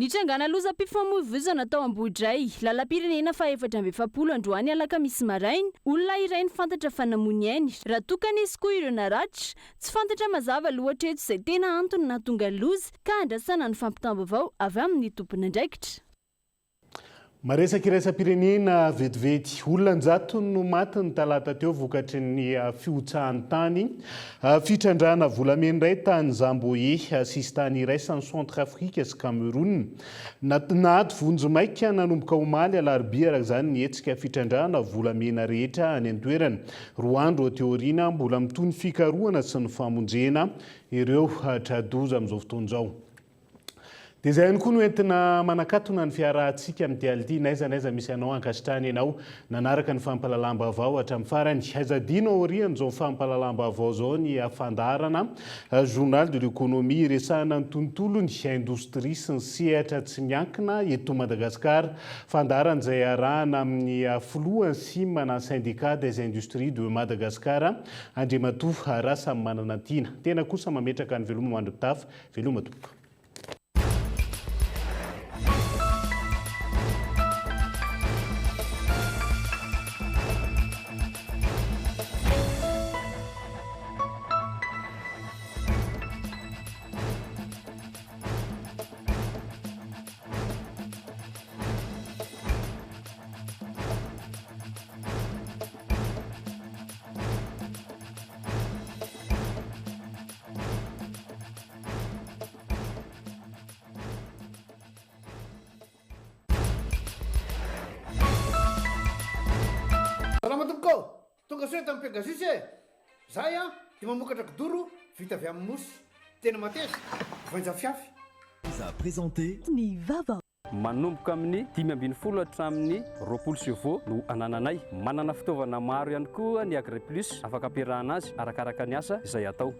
Nitrangana lozam-pifamoivoizana tao Ambohidray, lalam-pirenena fa 470 androany alakamisy maraina, olona iray ny fantatra fa namony ainy. Raha tokana izy koa ireo naratra, tsy fantatra mazava loatra eto izay tena antony nahatonga ny loza ka andrasana ny fampitam-baovao avy amin'ny tompony andraikitra. Maresaka iraisam-pirenena vetivety olona 100 no maty ny talata teo vokatry ny fiotsahan'ny tany fitrandrana volamena iray tany Zamboe sisy tany iray sany Centrafrika sy Cameroun. Naty vonjomaika nanomboka omaly alarobia araka izany ny hetsika fitrandrana volamena rehetra any an-toerana. 2 andro teoriana mbola mitony fikarohana sy ny famonjena ireo tradoza amin'izao fotoana izao. Dia izay ihany koa no entina manakatona ny fiarahantsika amin'ity ality n'aiza misy anao ankasitrahany ianao nanaraka ny fampahalalam-baovao hatramin'ny farany. Aizadina aorian'izao fampahalalam-baovao izao ny fandarana Journal de l'économie resahana ny tontolony indostria sy ny sehatra tsy miankina eto Madagasikara. Fandarana izay arahana amin'ny filohany simana syndicat des industries de Madagasikara Andriamatoa Rasa Mananantina. Tena kosa mametraka ny veloma mandro-pitafa, veloma tompoko. Tonga soa tamin'ny Pegasus e. Zay dia mamokatra kidoro vita avy amin'ny mosy. Tena mateza, voanja fiafy. Za présenté ny vava. Manomboka amin'ny 520 hatramin'ny 20 chevaux no anananay. Manana fitaovana maro ihany koa ny Agri Plus afaka ampiarahana azy arakaraka ny asa izay atao.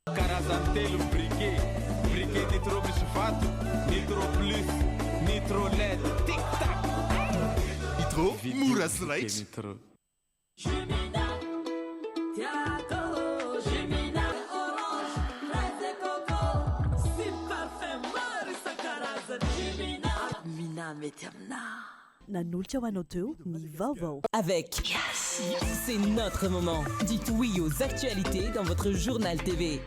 Karazany telo briquet, briquet nitro misy vato, nitro plus, nitro LED, tic tac. Nitro mora sy raitra. Nitro. Jumina, Tiago, Jumina, orange, fraise et coco, style parfum maro isan-karazany. Jumina, mina mety aminà. Nanolotra ho anao teo ny vaovao. Avec Yes, c'est notre moment. Dites oui aux actualités dans votre journal TV.